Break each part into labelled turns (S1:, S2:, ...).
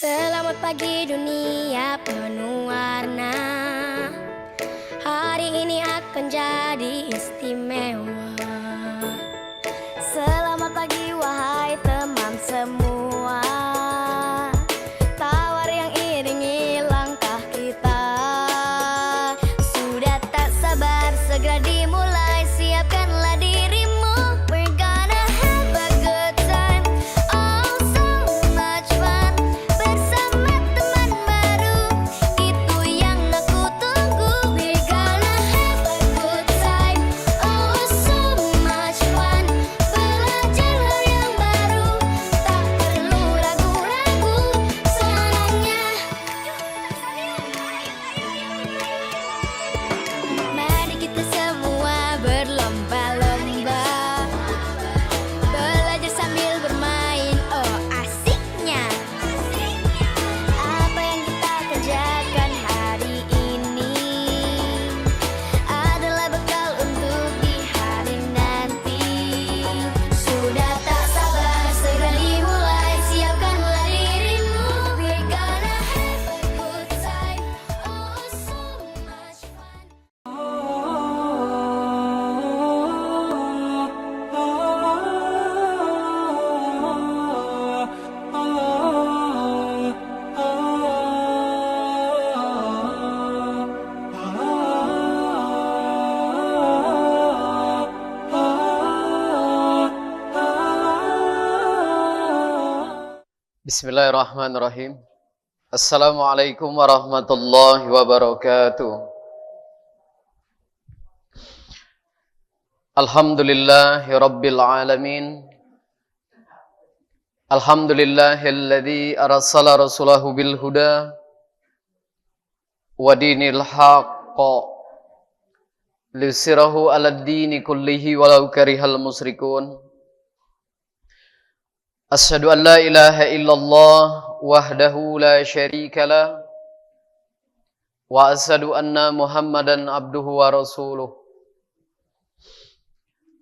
S1: Selamat pagi dunia penuh warna. Hari ini akan jadi istimewa. Selamat pagi wahai teman semua. Tawar yang iringi langkah kita. Sudah tak sabar segera dimulai. Siapkanlah dirimu. We're gonna have a good time. Oh so much fun. Bersama teman baru. Itu yang aku tunggu. We're gonna have a good time. Oh so much fun. Belajar hal yang baru. Tak perlu ragu-ragu. Senangnya. Mari kita semua berlomba-lomba. Belajar sambil bermain, oh asiknya. Apa yang kita kerjakan hari ini adalah bekal untuk di hari nanti. Sudah tak sabar segera dimulai. Siapkanlah dirimu. We're gonna have a good time. Oh so much fun.
S2: Bismillahirrahmanirrahim. Assalamualaikum warahmatullahi wabarakatuh. Alhamdulillahi rabbil alamin. Alhamdulillahilladzi arsala rasulahu bil huda wa dinil haqq lisirahu ala dini kullihi walau karihal musyrikun. Asyhadu an la ilaha illallah wahdahu la syarika lah wa asyhadu anna Muhammadan abduhu wa rasuluh.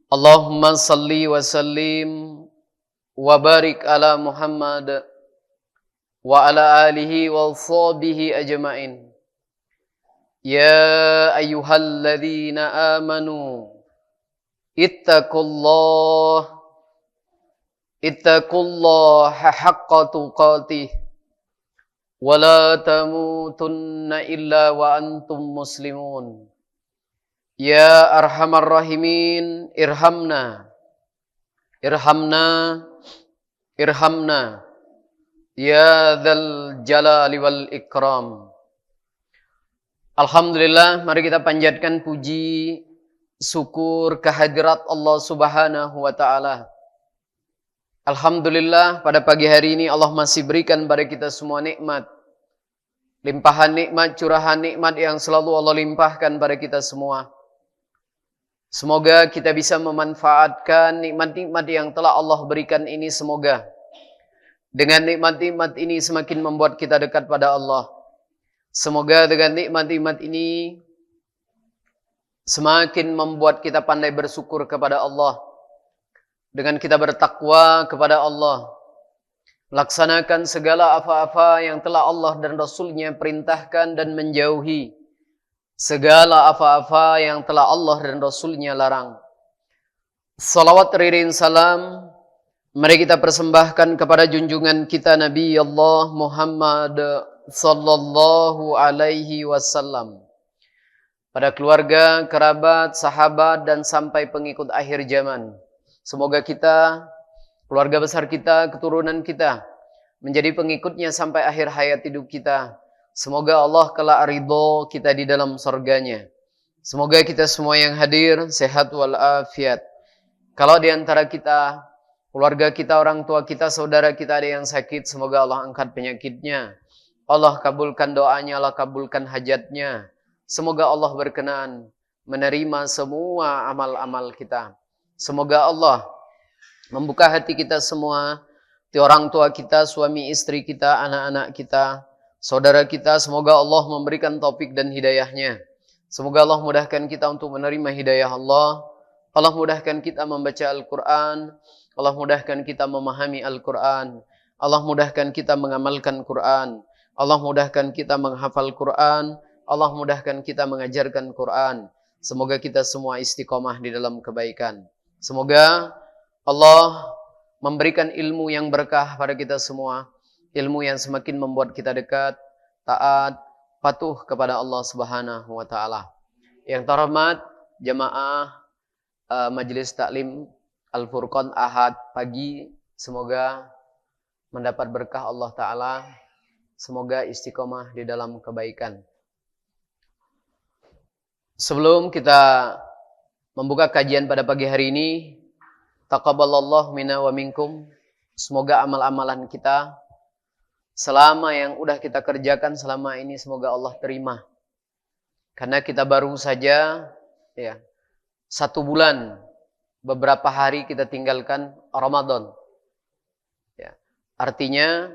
S2: Allahumma salli wa sallim wa barik ala Muhammad wa ala alihi wa sahbihi ajma'in. Ya ayyuhalladzina amanu ittaqullaha haqqa tuqatih wa la tamutunna illa wa antum muslimun. Ya arhamar rahimin irhamna ya dzal jalali wal ikram. Alhamdulillah, mari kita panjatkan puji syukur kehadirat Allah Subhanahu wa taala. Alhamdulillah, pada pagi hari ini Allah masih berikan pada kita semua nikmat. Limpahan nikmat, curahan nikmat yang selalu Allah limpahkan pada kita semua. Semoga kita bisa memanfaatkan nikmat-nikmat yang telah Allah berikan ini. Semoga dengan nikmat-nikmat ini semakin membuat kita dekat pada Allah. Semoga dengan nikmat-nikmat ini semakin membuat kita pandai bersyukur kepada Allah. Dengan kita bertakwa kepada Allah, laksanakan segala apa-apa yang telah Allah dan Rasulnya perintahkan dan menjauhi segala apa-apa yang telah Allah dan Rasulnya larang. Salawat ririn salam mari kita persembahkan kepada junjungan kita Nabi Allah Muhammad sallallahu alaihi wasallam, pada keluarga, kerabat, sahabat dan sampai pengikut akhir zaman. Semoga kita, keluarga besar kita, keturunan kita menjadi pengikutnya sampai akhir hayat hidup kita. Semoga Allah kelak ridho kita di dalam surganya. Semoga kita semua yang hadir sehat walafiat. Kalau di antara kita, keluarga kita, orang tua kita, saudara kita ada yang sakit, semoga Allah angkat penyakitnya. Allah kabulkan doanya, Allah kabulkan hajatnya. Semoga Allah berkenan menerima semua amal-amal kita. Semoga Allah membuka hati kita semua, di orang tua kita, suami istri kita, anak-anak kita, saudara kita. Semoga Allah memberikan taufik dan hidayahnya. Semoga Allah mudahkan kita untuk menerima hidayah Allah. Allah mudahkan kita membaca Al-Quran. Allah mudahkan kita memahami Al-Quran. Allah mudahkan kita mengamalkan Quran. Allah mudahkan kita menghafal Quran. Allah mudahkan kita mengajarkan Quran. Semoga kita semua istiqomah di dalam kebaikan. Semoga Allah memberikan ilmu yang berkah pada kita semua. Ilmu yang semakin membuat kita dekat, taat, patuh kepada Allah Subhanahu wa taala. Yang terhormat jamaah Majelis Taklim Al-Furqan Ahad pagi, semoga mendapat berkah Allah taala. Semoga istiqomah di dalam kebaikan. Sebelum kita membuka kajian pada pagi hari ini, taqabbalallahu minna wa minkum. Semoga amal-amalan kita selama yang udah kita kerjakan selama ini semoga Allah terima. Karena kita baru saja 1 bulan, beberapa hari kita tinggalkan Ramadan. Ya, artinya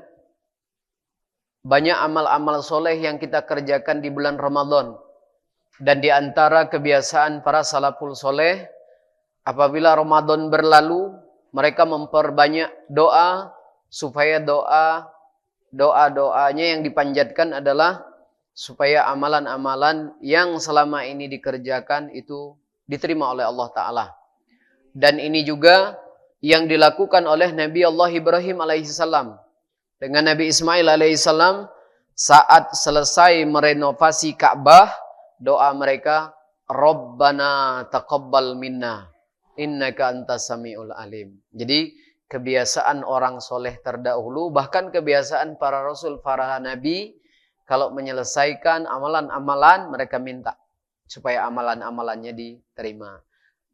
S2: banyak amal-amal soleh yang kita kerjakan di bulan Ramadan. Dan di antara kebiasaan para salaful soleh, apabila Ramadan berlalu, mereka memperbanyak doa, supaya doa-doanya yang dipanjatkan adalah supaya amalan-amalan yang selama ini dikerjakan itu diterima oleh Allah Ta'ala. Dan ini juga yang dilakukan oleh Nabi Allah Ibrahim alaihissalam. Dengan Nabi Ismail alaihissalam, saat selesai merenovasi Ka'bah, doa mereka, Rabbana taqabbal minna, innaka antas samiul alim. Jadi kebiasaan orang soleh terdahulu, bahkan kebiasaan para rasul, para nabi, kalau menyelesaikan amalan-amalan, mereka minta supaya amalan-amalannya diterima.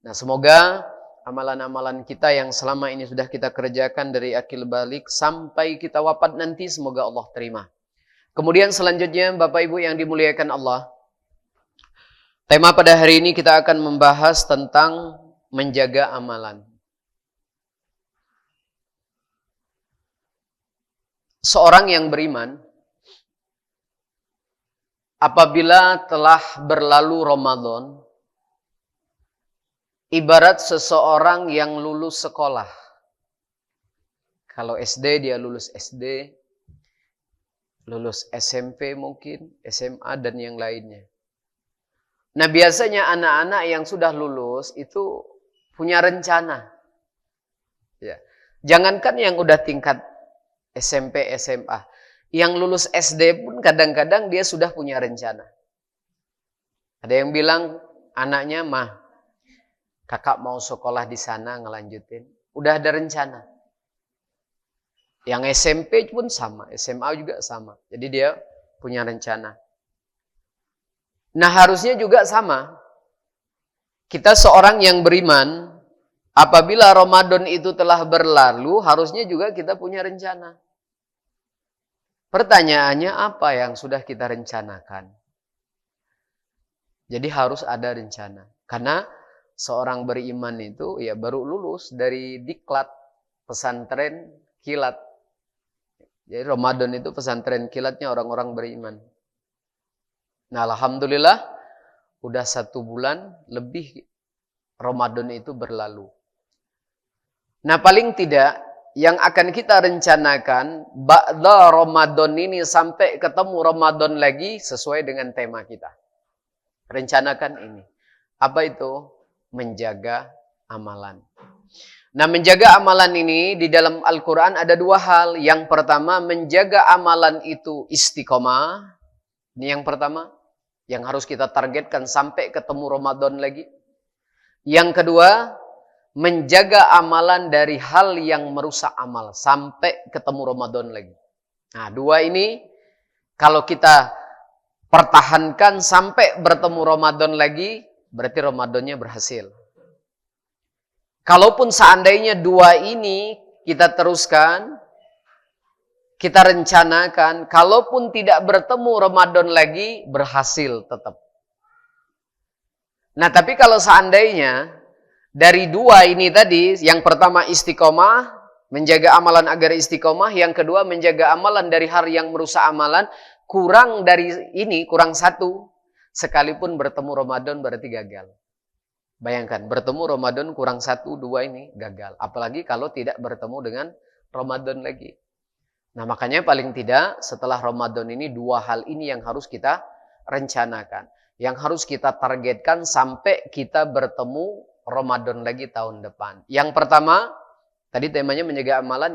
S2: Nah, semoga amalan-amalan kita yang selama ini sudah kita kerjakan dari akil balik sampai kita wafat nanti, semoga Allah terima. Kemudian selanjutnya, Bapak Ibu yang dimuliakan Allah, tema pada hari ini kita akan membahas tentang menjaga amalan. Seorang yang beriman, apabila telah berlalu Ramadan, ibarat seseorang yang lulus sekolah. Kalau SD dia lulus SD, lulus SMP mungkin, SMA dan yang lainnya. Nah, biasanya anak-anak yang sudah lulus itu punya rencana. Ya. Jangankan yang udah tingkat SMP, SMA. Yang lulus SD pun kadang-kadang dia sudah punya rencana. Ada yang bilang anaknya, "Mah, kakak mau sekolah di sana ngelanjutin." Udah ada rencana. Yang SMP pun sama, SMA juga sama. Jadi dia punya rencana. Nah, harusnya juga sama. Kita seorang yang beriman, apabila Ramadan itu telah berlalu, harusnya juga kita punya rencana. Pertanyaannya, apa yang sudah kita rencanakan? Jadi harus ada rencana. Karena seorang beriman itu ya baru lulus dari diklat, pesantren kilat. Jadi Ramadan itu pesantren kilatnya orang-orang beriman. Nah, alhamdulillah udah 1 bulan lebih Ramadan itu berlalu. Nah, paling tidak yang akan kita rencanakan ba'da Ramadan ini sampai ketemu Ramadan lagi sesuai dengan tema kita. Rencanakan ini. Apa itu? Menjaga amalan. Nah, menjaga amalan ini di dalam Al-Quran ada 2 hal. Yang pertama, menjaga amalan itu istiqomah. Ini yang pertama, yang harus kita targetkan sampai ketemu Ramadan lagi. Yang kedua, menjaga amalan dari hal yang merusak amal sampai ketemu Ramadan lagi. Nah, 2 ini kalau kita pertahankan sampai bertemu Ramadan lagi, berarti Ramadannya berhasil. Kalaupun seandainya 2 ini kita teruskan, kita rencanakan, kalaupun tidak bertemu Ramadan lagi, berhasil tetap. Nah, tapi kalau seandainya dari 2 ini tadi, yang pertama istiqomah, menjaga amalan agar istiqomah, yang kedua menjaga amalan dari hal yang merusak amalan, kurang dari ini, kurang 1, sekalipun bertemu Ramadan berarti gagal. Bayangkan, bertemu Ramadan kurang 1, 2 ini gagal. Apalagi kalau tidak bertemu dengan Ramadan lagi. Nah, makanya paling tidak setelah Ramadan ini 2 hal ini yang harus kita rencanakan. Yang harus kita targetkan sampai kita bertemu Ramadan lagi tahun depan. Yang pertama, tadi temanya menjaga amalan.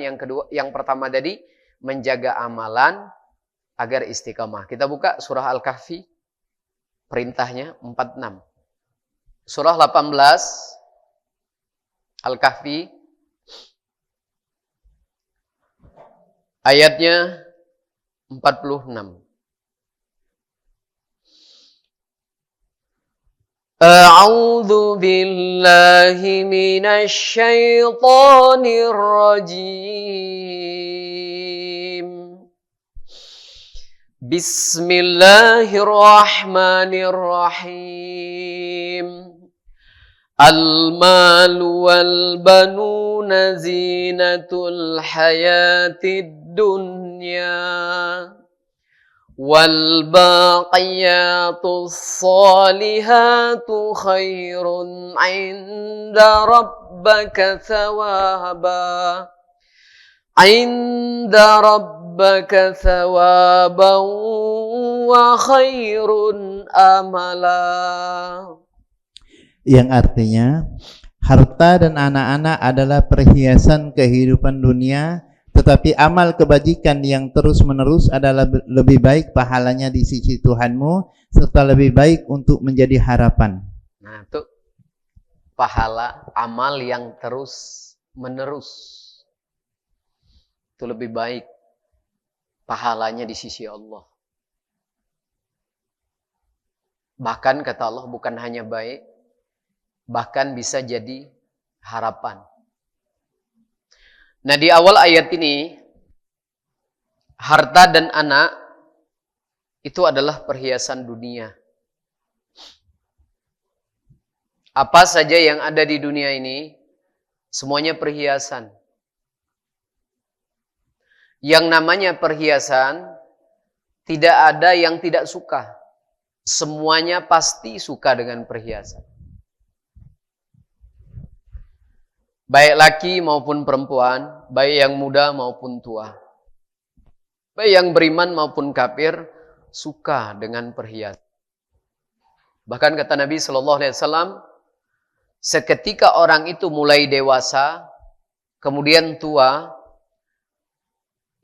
S2: Yang pertama tadi, menjaga amalan agar istiqamah. Kita buka surah Al-Kahfi, perintahnya 46. Surah 18, Al-Kahfi, ayatnya 46. A'udzu billahi minasy syaithanir rajim. Bismillahirrahmanirrahim. Al-malu wal banuna zinatul hayatid dunya wal baqiyatus salihatu khairun 'inda rabbaka thawaba 'inda rabbaka thawaban wa khairun amala.
S3: Yang artinya harta dan anak-anak adalah perhiasan kehidupan dunia, tetapi amal kebajikan yang terus-menerus adalah lebih baik pahalanya di sisi Tuhanmu, serta lebih baik untuk menjadi harapan.
S2: Nah, itu pahala amal yang terus-menerus. Itu lebih baik pahalanya di sisi Allah. Bahkan kata Allah bukan hanya baik, bahkan bisa jadi harapan. Nah, di awal ayat ini, harta dan anak itu adalah perhiasan dunia. Apa saja yang ada di dunia ini, semuanya perhiasan. Yang namanya perhiasan, tidak ada yang tidak suka. Semuanya pasti suka dengan perhiasan. Baik laki maupun perempuan, baik yang muda maupun tua. Baik yang beriman maupun kafir, suka dengan perhiasan. Bahkan kata Nabi SAW, seketika orang itu mulai dewasa, kemudian tua,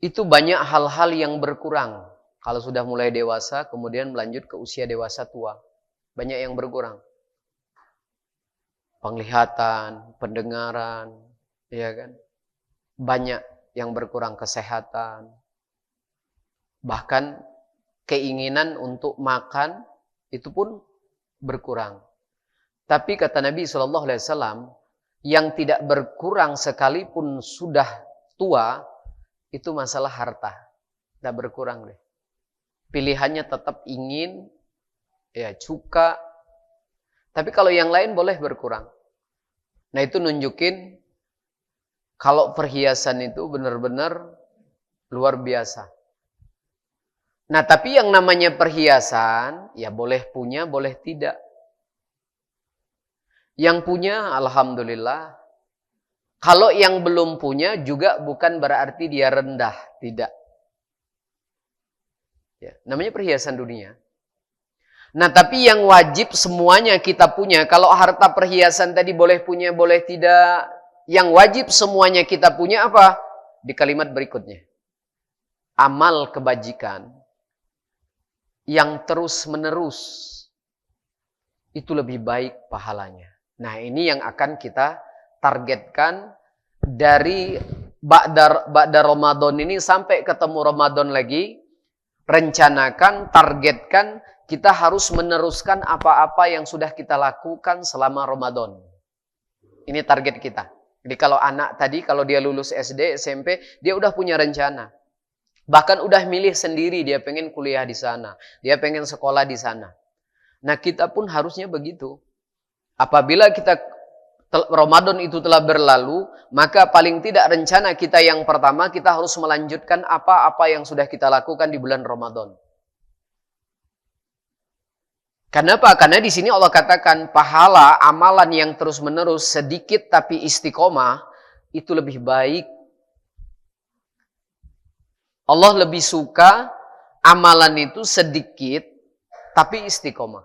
S2: itu banyak hal-hal yang berkurang. Kalau sudah mulai dewasa, kemudian melanjut ke usia dewasa tua. Banyak yang berkurang. Penglihatan, pendengaran, ya kan? Banyak yang berkurang, kesehatan. Bahkan keinginan untuk makan itu pun berkurang. Tapi kata Nabi SAW, yang tidak berkurang sekalipun sudah tua, itu masalah harta. Tidak berkurang deh. Pilihannya tetap ingin, ya suka. Tapi kalau yang lain boleh berkurang. Nah, itu nunjukin kalau perhiasan itu benar-benar luar biasa. Nah, tapi yang namanya perhiasan, ya boleh punya, boleh tidak. Yang punya, alhamdulillah. Kalau yang belum punya juga bukan berarti dia rendah, tidak. Ya, namanya perhiasan dunia. Nah, tapi yang wajib semuanya kita punya. Kalau harta perhiasan tadi boleh punya, boleh tidak. Yang wajib semuanya kita punya apa? Di kalimat berikutnya. Amal kebajikan yang terus-menerus itu lebih baik pahalanya. Nah, ini yang akan kita targetkan dari ba'da Ramadan ini sampai ketemu Ramadan lagi. Rencanakan, targetkan, kita harus meneruskan apa-apa yang sudah kita lakukan selama Ramadan. Ini target kita. Jadi kalau anak tadi, kalau dia lulus SD, SMP, dia udah punya rencana. Bahkan udah milih sendiri, dia pengen kuliah di sana. Dia pengen sekolah di sana. Nah, kita pun harusnya begitu. Apabila Ramadan itu telah berlalu, maka paling tidak rencana kita yang pertama, kita harus melanjutkan apa-apa yang sudah kita lakukan di bulan Ramadan. Kenapa? Karena di sini Allah katakan pahala amalan yang terus-menerus sedikit tapi istiqomah itu lebih baik Allah lebih suka amalan itu sedikit tapi istiqomah.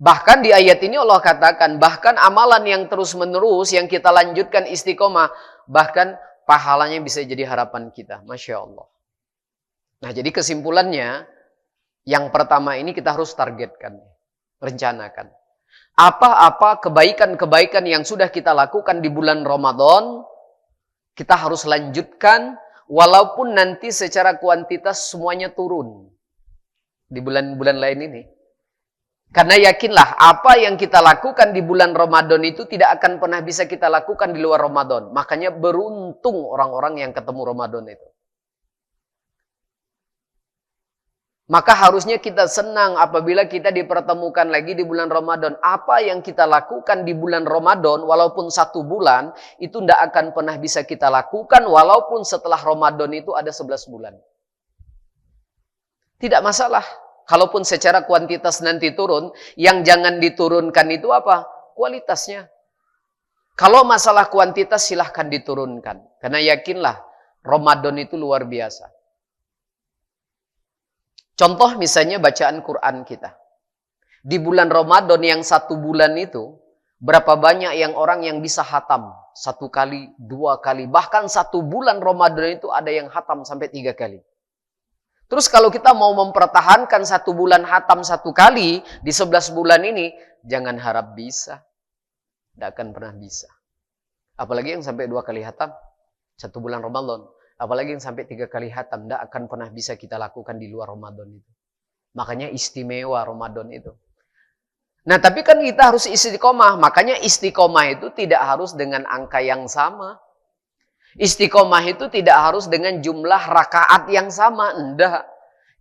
S2: Bahkan di ayat ini Allah katakan, bahkan amalan yang terus-menerus, yang kita lanjutkan istiqomah, bahkan pahalanya bisa jadi harapan kita. Masya Allah. Nah, jadi kesimpulannya, yang pertama ini kita harus targetkan, rencanakan. Apa-apa kebaikan-kebaikan yang sudah kita lakukan di bulan Ramadan, kita harus lanjutkan, walaupun nanti secara kuantitas semuanya turun di bulan-bulan lain ini. Karena yakinlah, apa yang kita lakukan di bulan Ramadan itu tidak akan pernah bisa kita lakukan di luar Ramadan. Makanya beruntung orang-orang yang ketemu Ramadan itu. Maka harusnya kita senang apabila kita dipertemukan lagi di bulan Ramadan. Apa yang kita lakukan di bulan Ramadan, walaupun 1 bulan, itu tidak akan pernah bisa kita lakukan, walaupun setelah Ramadan itu ada 11 bulan. Tidak masalah. Kalaupun secara kuantitas nanti turun, yang jangan diturunkan itu apa? Kualitasnya. Kalau masalah kuantitas silahkan diturunkan. Karena yakinlah, Ramadan itu luar biasa. Contoh misalnya bacaan Quran kita. Di bulan Ramadan yang 1 bulan itu, berapa banyak yang orang yang bisa hatam? 1 kali, 2 kali. Bahkan 1 bulan Ramadan itu ada yang hatam sampai 3 kali. Terus kalau kita mau mempertahankan 1 bulan hatam 1 kali di 11 bulan ini, jangan harap bisa. Tidak akan pernah bisa. Apalagi yang sampai 2 kali hatam 1 bulan Ramadan. Apalagi yang sampai 3 kali hatam, tidak akan pernah bisa kita lakukan di luar Ramadan itu. Makanya istimewa Ramadan itu. Nah, tapi kan kita harus istiqomah. Makanya istiqomah itu tidak harus dengan angka yang sama. Istiqomah itu tidak harus dengan jumlah rakaat yang sama. Enggak.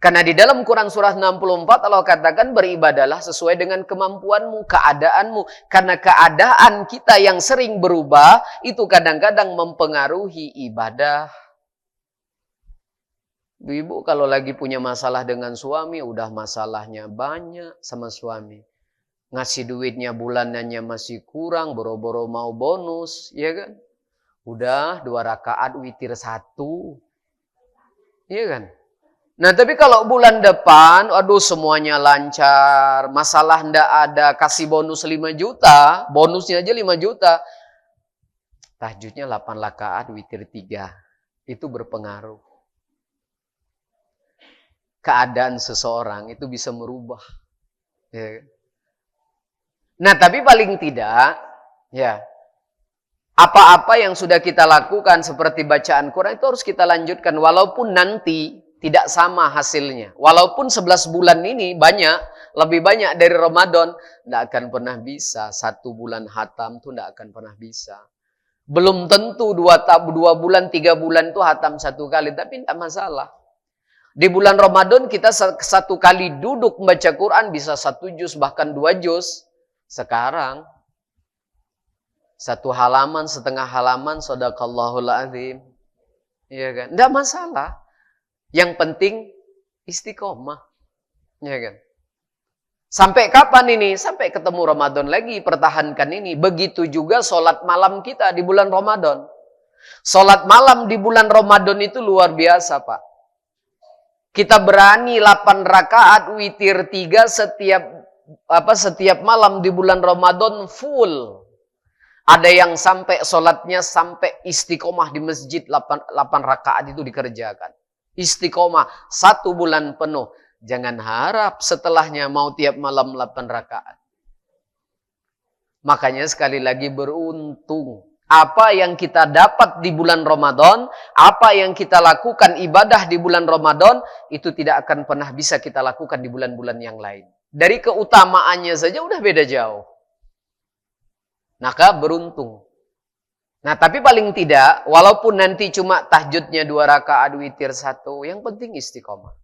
S2: Karena di dalam Quran surah 64 Allah katakan beribadalah sesuai dengan kemampuanmu, keadaanmu. Karena keadaan kita yang sering berubah itu kadang-kadang mempengaruhi ibadah. Ibu kalau lagi punya masalah dengan suami, udah masalahnya banyak sama suami. Ngasih duitnya bulanannya masih kurang, boro-boro mau bonus, ya kan? Udah 2 rakaat witir 1. Iya kan? Nah, tapi kalau bulan depan, aduh semuanya lancar, masalah ndak ada, kasih bonus 5 juta, bonusnya aja 5 juta. Tahajudnya 8 rakaat witir 3. Itu berpengaruh. Keadaan seseorang itu bisa merubah. Ya. Nah, tapi paling tidak, ya, apa-apa yang sudah kita lakukan seperti bacaan Quran itu harus kita lanjutkan. Walaupun nanti tidak sama hasilnya. Walaupun 11 bulan ini banyak, lebih banyak dari Ramadan, tidak akan pernah bisa. 1 bulan hatam itu tidak akan pernah bisa. Belum tentu 2 bulan, 3 bulan itu hatam 1 kali. Tapi tidak masalah. Di bulan Ramadan kita 1 kali duduk membaca Quran bisa 1 juz bahkan 2 juz. Sekarang 1 halaman, setengah halaman, shadaqallahul azim. Iya kan? Tidak masalah. Yang penting istiqomah. Iya kan? Sampai kapan ini? Sampai ketemu Ramadan lagi, pertahankan ini. Begitu juga sholat malam kita di bulan Ramadan. Sholat malam di bulan Ramadan itu luar biasa, Pak. Kita berani 8 rakaat witir 3 setiap malam di bulan Ramadan full. Ada yang sampai sholatnya sampai istiqomah di masjid 8 rakaat itu dikerjakan. Istiqomah 1 bulan penuh. Jangan harap setelahnya mau tiap malam 8 rakaat. Makanya sekali lagi beruntung. Apa yang kita dapat di bulan Ramadan, apa yang kita lakukan ibadah di bulan Ramadan, itu tidak akan pernah bisa kita lakukan di bulan-bulan yang lain. Dari keutamaannya saja udah beda jauh. Maka beruntung. Nah, tapi paling tidak, walaupun nanti cuma tahajudnya 2 rakaat witir 1, yang penting istiqomah.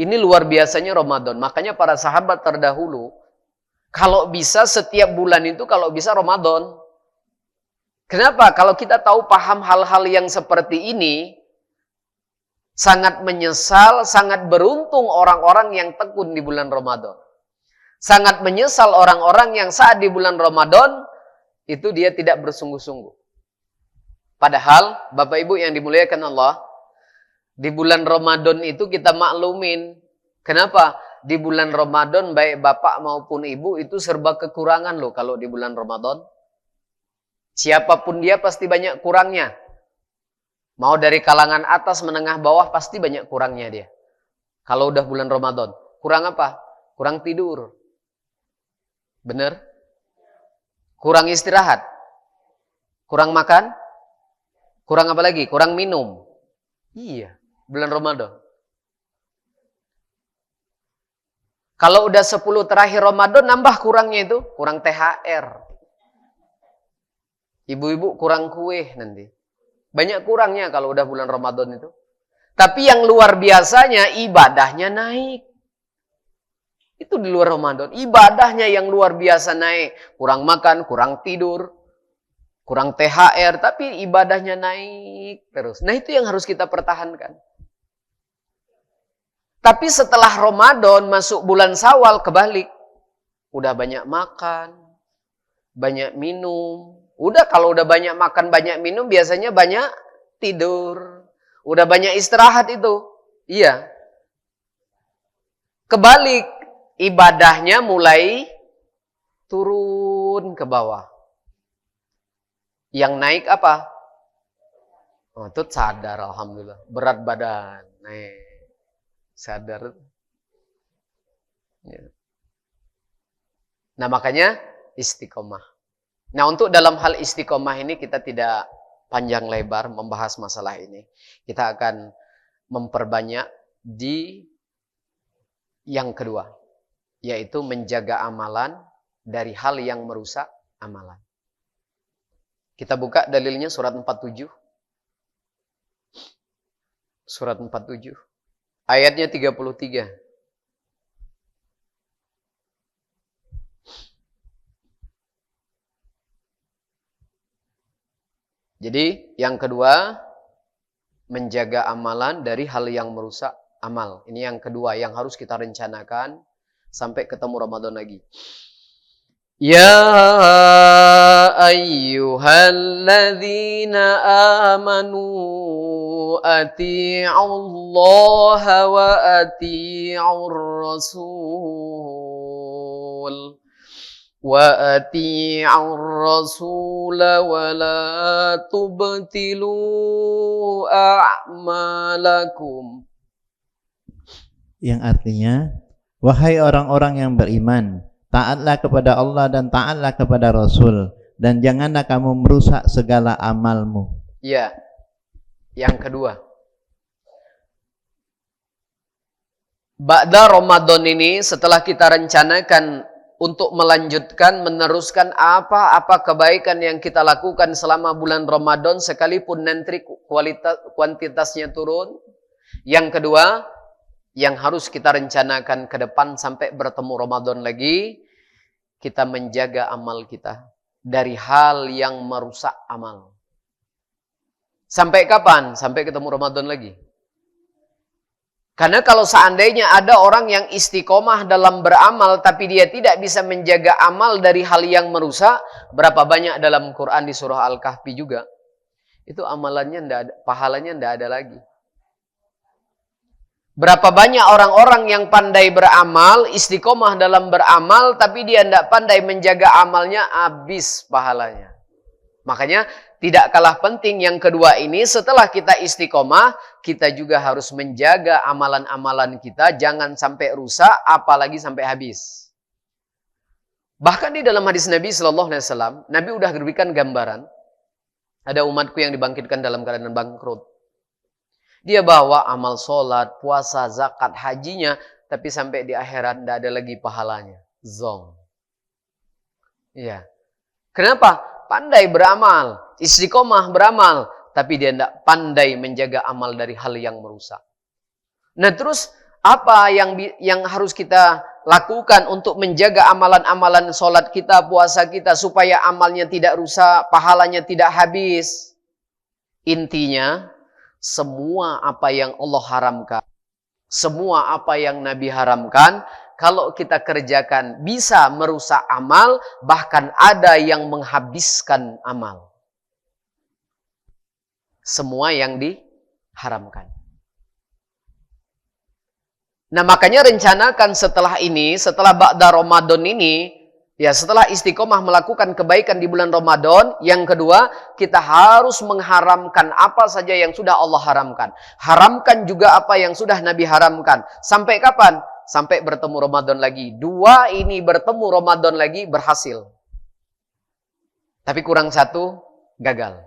S2: Ini luar biasanya Ramadan. Makanya para sahabat terdahulu, kalau bisa setiap bulan itu kalau bisa Ramadan. Kenapa? Kalau kita tahu paham hal-hal yang seperti ini, sangat menyesal, sangat beruntung orang-orang yang tekun di bulan Ramadan. Sangat menyesal orang-orang yang saat di bulan Ramadan, itu dia tidak bersungguh-sungguh. Padahal Bapak Ibu yang dimuliakan Allah, di bulan Ramadan itu kita maklumin. Kenapa? Di bulan Ramadan baik bapak maupun ibu itu serba kekurangan loh kalau di bulan Ramadan. Siapapun dia pasti banyak kurangnya. Mau dari kalangan atas, menengah, bawah pasti banyak kurangnya dia. Kalau udah bulan Ramadan. Kurang apa? Kurang tidur. Bener? Kurang istirahat. Kurang makan. Kurang apa lagi? Kurang minum. Iya, bulan Ramadan. Kalau udah 10 terakhir Ramadan, nambah kurangnya itu. Kurang THR. Ibu-ibu kurang kue nanti. Banyak kurangnya kalau udah bulan Ramadan itu. Tapi yang luar biasanya, ibadahnya naik. Itu di luar Ramadan. Ibadahnya yang luar biasa naik. Kurang makan, kurang tidur, kurang THR. Tapi ibadahnya naik terus. Nah itu yang harus kita pertahankan. Tapi setelah Ramadan masuk bulan Syawal kebalik. Udah banyak makan, banyak minum. Udah kalau udah banyak makan, banyak minum biasanya banyak tidur. Udah banyak istirahat itu. Iya. Kebalik, ibadahnya mulai turun ke bawah. Yang naik apa? Oh, itu sadar alhamdulillah. Berat badan. Naik. Sadar. Ya. Nah makanya istiqomah. Nah untuk dalam hal istiqomah ini kita tidak panjang lebar membahas masalah ini. Kita akan memperbanyak di yang kedua. Yaitu menjaga amalan dari hal yang merusak amalan. Kita buka dalilnya surat 47. Surat 47. Ayatnya 33. Jadi yang kedua, menjaga amalan dari hal yang merusak amal. Ini yang kedua yang harus kita rencanakan sampai ketemu Ramadan lagi. Ya ayyuhalladzina amanu ati'ullaha wa ati'ur rasul wa ati'ur rasul wa la tubtilu a'malakum.
S3: Yang artinya, wahai orang-orang yang beriman, taatlah kepada Allah dan taatlah kepada Rasul, dan janganlah kamu merusak segala amalmu.
S2: Ya, yang kedua. Ba'da Ramadan ini setelah kita rencanakan untuk melanjutkan, meneruskan apa-apa kebaikan yang kita lakukan selama bulan Ramadan sekalipun nanti kuantitasnya turun. Yang kedua, yang harus kita rencanakan ke depan sampai bertemu Ramadan lagi, kita menjaga amal kita dari hal yang merusak amal. Sampai kapan? Sampai ketemu Ramadan lagi. Karena kalau seandainya ada orang yang istiqomah dalam beramal tapi dia tidak bisa menjaga amal dari hal yang merusak, berapa banyak dalam Quran di surah Al-Kahfi juga. Itu amalannya tidak ada, pahalanya tidak ada lagi. Berapa banyak orang-orang yang pandai beramal, istiqomah dalam beramal, tapi dia tidak pandai menjaga amalnya, habis pahalanya. Makanya tidak kalah penting yang kedua ini, setelah kita istiqomah, kita juga harus menjaga amalan-amalan kita, jangan sampai rusak, apalagi sampai habis. Bahkan di dalam hadis Nabi SAW, Nabi sudah berikan gambaran, ada umatku yang dibangkitkan dalam keadaan bangkrut. Dia bawa amal sholat, puasa, zakat, hajinya, tapi sampai di akhirat tidak ada lagi pahalanya. Zong. Iya. Kenapa? Pandai beramal, istiqomah beramal, tapi dia tidak pandai menjaga amal dari hal yang merusak. Nah terus apa yang harus kita lakukan untuk menjaga amalan-amalan sholat kita, puasa kita, supaya amalnya tidak rusak, pahalanya tidak habis? Intinya, semua apa yang Allah haramkan, semua apa yang Nabi haramkan, kalau kita kerjakan bisa merusak amal, bahkan ada yang menghabiskan amal. semua yang diharamkan. Nah, makanya rencanakan setelah ini, setelah ba'da Ramadan ini, ya setelah istiqomah melakukan kebaikan di bulan Ramadan, yang kedua, kita harus mengharamkan apa saja yang sudah Allah haramkan. Haramkan juga apa yang sudah Nabi haramkan. Sampai kapan? Sampai bertemu Ramadan lagi. Dua ini bertemu Ramadan lagi berhasil. Tapi kurang satu, gagal.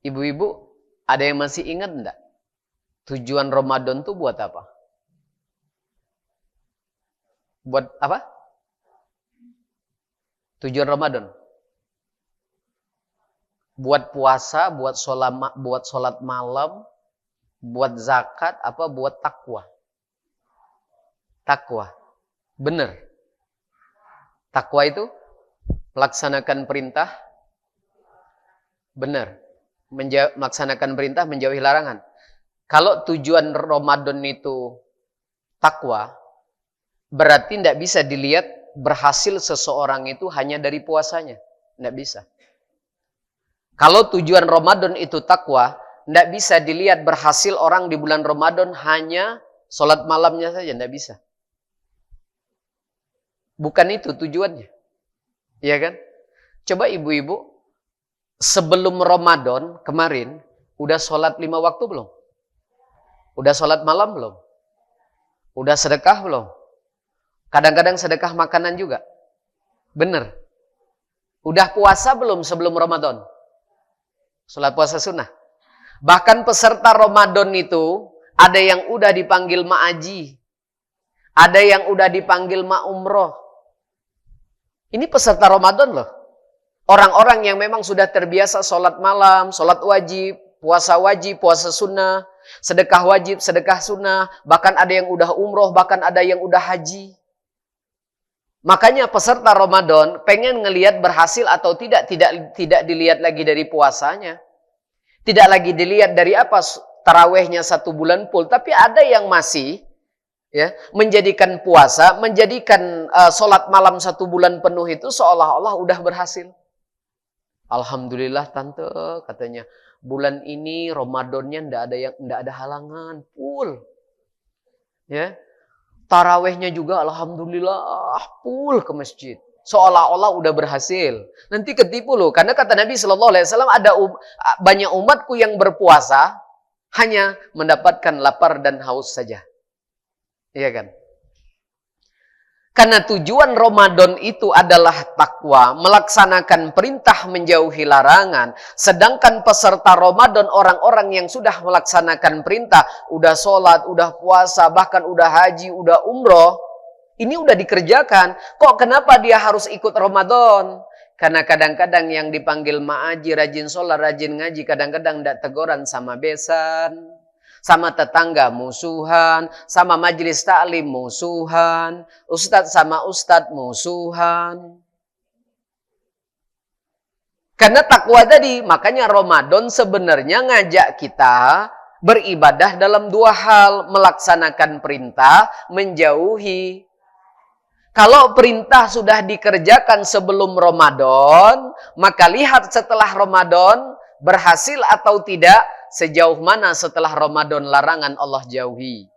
S2: Ibu-ibu, ada yang masih ingat enggak? Tujuan Ramadan itu buat apa? Buat apa? Tujuan Ramadan. Buat puasa, buat sholat malam, buat zakat, apa buat takwa? Takwa. Benar. Takwa itu melaksanakan perintah. Benar. Melaksanakan perintah, menjauhi larangan. Kalau tujuan Ramadan itu takwa, berarti tidak bisa dilihat berhasil seseorang itu hanya dari puasanya. Tidak bisa. Kalau tujuan Ramadan itu takwa, tidak bisa dilihat berhasil orang di bulan Ramadan hanya sholat malamnya saja. Tidak bisa. Bukan itu tujuannya. Iya kan? Coba ibu-ibu, sebelum Ramadan kemarin, udah sholat 5 waktu belum? Udah sholat malam belum? Udah sedekah belum? Kadang-kadang sedekah makanan juga. Bener. Udah puasa belum sebelum Ramadan? Sholat puasa sunnah. Bahkan peserta Ramadan itu, ada yang udah dipanggil ma'aji. Ada yang udah dipanggil ma'umroh. Ini peserta Ramadan loh. Orang-orang yang memang sudah terbiasa sholat malam, sholat wajib, puasa sunnah, sedekah wajib, sedekah sunnah, bahkan ada yang udah umroh, bahkan ada yang udah haji. Makanya peserta Ramadan pengen ngelihat berhasil atau tidak dilihat lagi dari puasanya. Tidak lagi dilihat dari apa tarawehnya 1 bulan full, tapi ada yang masih ya menjadikan puasa, menjadikan sholat malam 1 bulan penuh itu seolah-olah udah berhasil. Alhamdulillah tante, katanya bulan ini Ramadannya ndak ada halangan, full. Ya. Tarawehnya juga alhamdulillah full ke masjid. Seolah-olah udah berhasil. Nanti ketipu loh, karena kata Nabi sallallahu alaihi wasallam ada banyak umatku yang berpuasa hanya mendapatkan lapar dan haus saja. Iya kan? Karena tujuan Ramadan itu adalah takwa, melaksanakan perintah menjauhi larangan. Sedangkan peserta Ramadan orang-orang yang sudah melaksanakan perintah, udah sholat, udah puasa, bahkan udah haji, udah umroh, ini udah dikerjakan. Kok kenapa dia harus ikut Ramadan? Karena kadang-kadang yang dipanggil ma'aji, rajin sholat, rajin ngaji, kadang-kadang tidak teguran sama besan. Sama tetangga musuhan, sama majelis taklim musuhan, ustadz sama ustadz musuhan. Karena takwa tadi, makanya Ramadan sebenarnya ngajak kita beribadah dalam 2 hal, melaksanakan perintah, menjauhi. Kalau perintah sudah dikerjakan sebelum Ramadan, maka lihat setelah Ramadan berhasil atau tidak. Sejauh mana setelah Ramadan larangan Allah jauhi.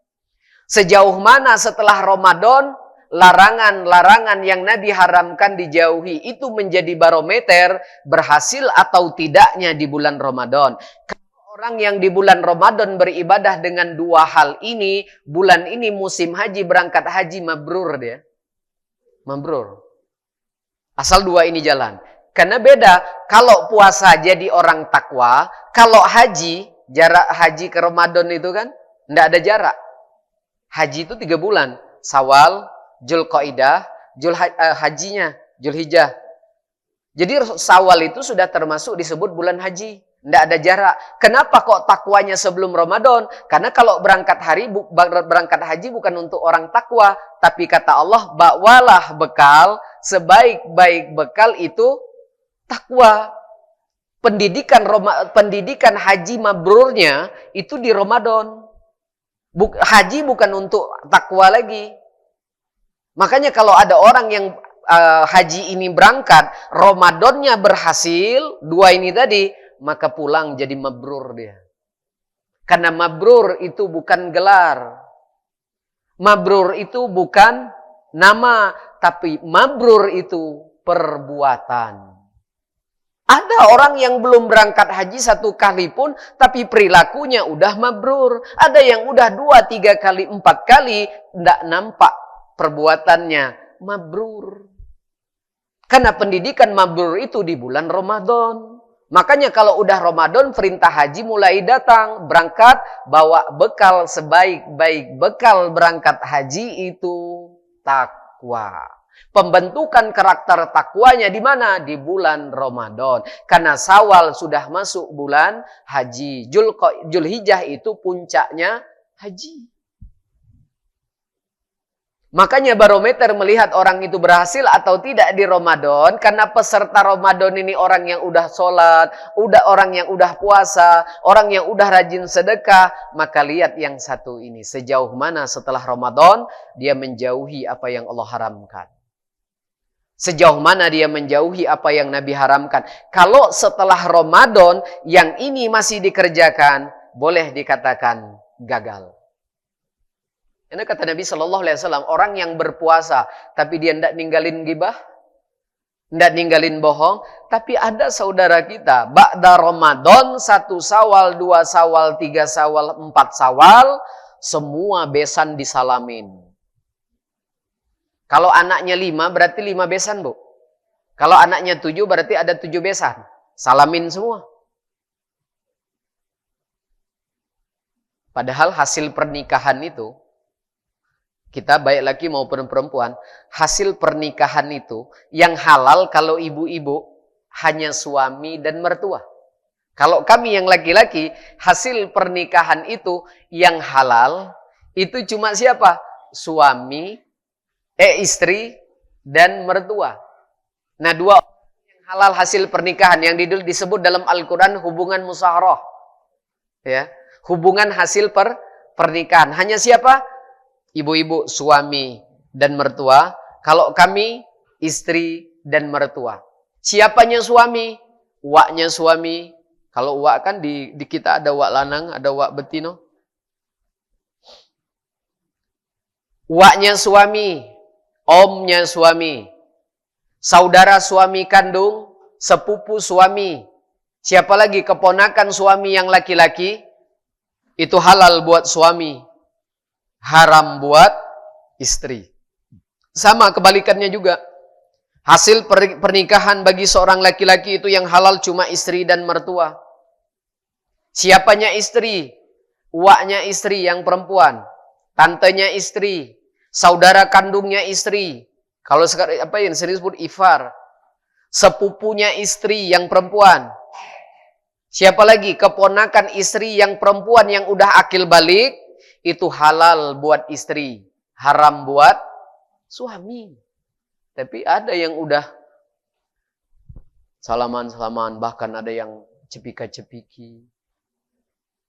S2: Sejauh mana setelah Ramadan larangan-larangan yang Nabi haramkan dijauhi. Itu menjadi barometer berhasil atau tidaknya di bulan Ramadan. Kalau orang yang di bulan Ramadan beribadah dengan 2 hal ini, bulan ini musim haji, berangkat haji, mabrur dia. Mabrur. Asal 2 ini jalan. Karena beda, kalau puasa jadi orang takwa, kalau haji, jarak haji ke Ramadan itu kan, tidak ada jarak. Haji itu 3 bulan, Syawal, Dzulqa'dah, hajinya, Dzulhijjah. Jadi Syawal itu sudah termasuk disebut bulan haji, tidak ada jarak. Kenapa kok takwanya sebelum Ramadan? Karena kalau berangkat haji bukan untuk orang takwa, tapi kata Allah, bawalah bekal, sebaik-baik bekal itu takwa. Pendidikan haji mabrurnya itu di Ramadan. Haji bukan untuk takwa lagi. Makanya kalau ada orang yang haji ini berangkat, Ramadannya berhasil, 2 ini tadi, maka pulang jadi mabrur dia. Karena mabrur itu bukan gelar. Mabrur itu bukan nama, tapi mabrur itu perbuatan. Ada orang yang belum berangkat haji 1 kali pun, tapi perilakunya udah mabrur. Ada yang udah 2, 3 kali, 4 kali, tidak nampak perbuatannya mabrur. Karena pendidikan mabrur itu di bulan Ramadan. Makanya kalau udah Ramadan, perintah haji mulai datang. Berangkat, bawa bekal sebaik-baik bekal berangkat haji itu takwa. Pembentukan karakter takwanya di mana? Di bulan Ramadan. Karena Syawal sudah masuk bulan haji. Zulhijjah itu puncaknya haji. Makanya barometer melihat orang itu berhasil atau tidak di Ramadan, karena peserta Ramadan ini orang yang udah sholat, orang yang udah puasa, orang yang udah rajin sedekah, maka lihat yang satu ini, sejauh mana setelah Ramadan dia menjauhi apa yang Allah haramkan. Sejauh mana dia menjauhi apa yang Nabi haramkan. Kalau setelah Ramadan yang ini masih dikerjakan, boleh dikatakan gagal. Ini kata Nabi SAW, orang yang berpuasa, tapi dia tidak ninggalin gibah, tidak ninggalin bohong, tapi ada saudara kita, ba'da Ramadan, 1 Syawal, 2 Syawal, 3 Syawal, 4 Syawal, semua besan disalamin. Kalau anaknya 5, berarti 5 besan, Bu. Kalau anaknya 7, berarti ada 7 besan. Salamin semua. Padahal hasil pernikahan itu, kita baik laki maupun perempuan, hasil pernikahan itu yang halal kalau ibu-ibu hanya suami dan mertua. Kalau kami yang laki-laki, hasil pernikahan itu yang halal itu cuma siapa? Suami, istri dan mertua. Nah, 2 yang halal hasil pernikahan yang disebut dalam Al-Qur'an hubungan musyawarah. Ya, hubungan hasil pernikahan. Hanya siapa? Ibu-ibu, suami dan mertua. Kalau kami, istri dan mertua. Siapanya suami? Waknya suami. Kalau wak kan di kita ada wak lanang, ada wak betino. Waknya suami, omnya suami, saudara suami kandung, sepupu suami. Siapa lagi? Keponakan suami yang laki-laki. Itu halal buat suami. Haram buat istri. Sama kebalikannya juga. Hasil pernikahan bagi seorang laki-laki itu yang halal cuma istri dan mertua. Siapanya istri? Uaknya istri yang perempuan. Tantenya istri. Saudara kandungnya istri. Kalau sekarang apa yang sering disebut ifar. Sepupunya istri yang perempuan. Siapa lagi? Keponakan istri yang perempuan yang udah akil balik. Itu halal buat istri, haram buat suami. Tapi ada yang udah salaman-salaman, bahkan ada yang cepika-cepiki.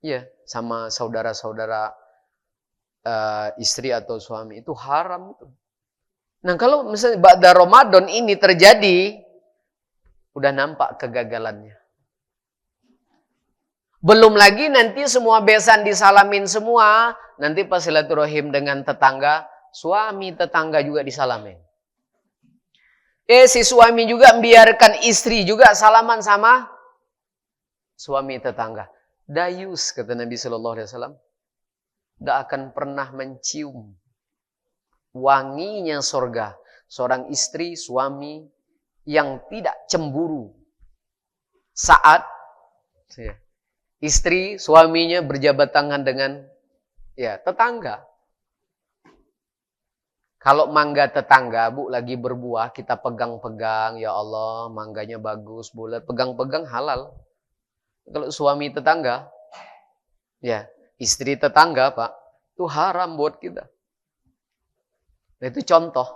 S2: Ya, sama saudara-saudara istri atau suami, itu haram. Nah, kalau misalnya ba'da Ramadan ini terjadi, udah nampak kegagalannya. Belum lagi nanti semua besan disalamin semua. Nanti pas silaturahim dengan tetangga, suami tetangga juga disalamin. Si suami juga membiarkan istri juga salaman sama suami tetangga. Dayus, kata Nabi SAW, tidak akan pernah mencium wanginya sorga seorang istri, suami yang tidak cemburu saat istri, suaminya berjabat tangan dengan tetangga. Kalau mangga tetangga, Bu, lagi berbuah, kita pegang-pegang, ya Allah, mangganya bagus, bulat, pegang-pegang halal. Kalau suami tetangga, istri tetangga, Pak, itu haram buat kita. Nah, itu contoh.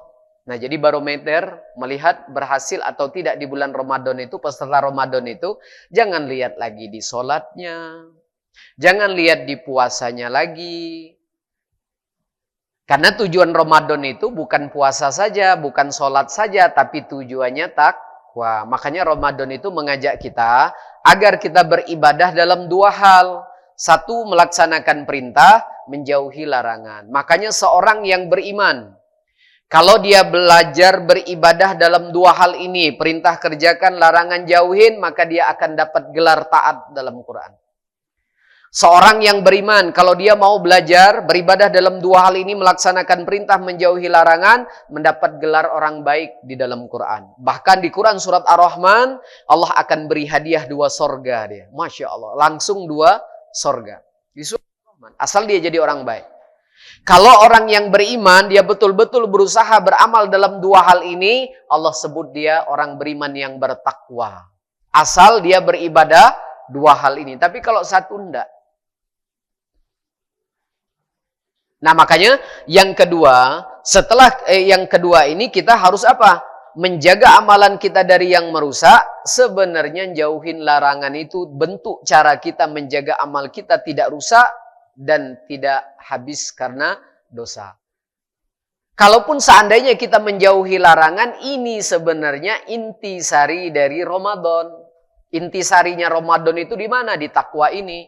S2: Nah, jadi barometer melihat berhasil atau tidak di bulan Ramadan itu, peserta Ramadan itu, jangan lihat lagi di sholatnya, jangan lihat di puasanya lagi. Karena tujuan Ramadan itu bukan puasa saja, bukan sholat saja, tapi tujuannya takwa. Makanya Ramadan itu mengajak kita agar kita beribadah dalam dua hal. Satu, melaksanakan perintah, menjauhi larangan. Makanya seorang yang beriman, kalau dia belajar beribadah dalam dua hal ini, perintah kerjakan, larangan jauhin, maka dia akan dapat gelar taat dalam Quran. Seorang yang beriman, kalau dia mau belajar beribadah dalam dua hal ini, melaksanakan perintah, menjauhi larangan, mendapat gelar orang baik di dalam Quran. Bahkan di Quran surat Ar-Rahman, Allah akan beri hadiah 2 sorga dia. Masya Allah, langsung 2 sorga. Di surat Ar-Rahman, asal dia jadi orang baik. Kalau orang yang beriman, dia betul-betul berusaha beramal dalam dua hal ini, Allah sebut dia orang beriman yang bertakwa. Asal dia beribadah dua hal ini. Tapi kalau satu enggak. Nah makanya yang kedua, setelah yang kedua ini kita harus apa? Menjaga amalan kita dari yang merusak. Sebenarnya jauhin larangan itu bentuk cara kita menjaga amal kita tidak rusak dan tidak habis karena dosa. Kalaupun seandainya kita menjauhi larangan, ini sebenarnya intisari dari Ramadan. Intisarinya Ramadan itu di mana? Di takwa ini.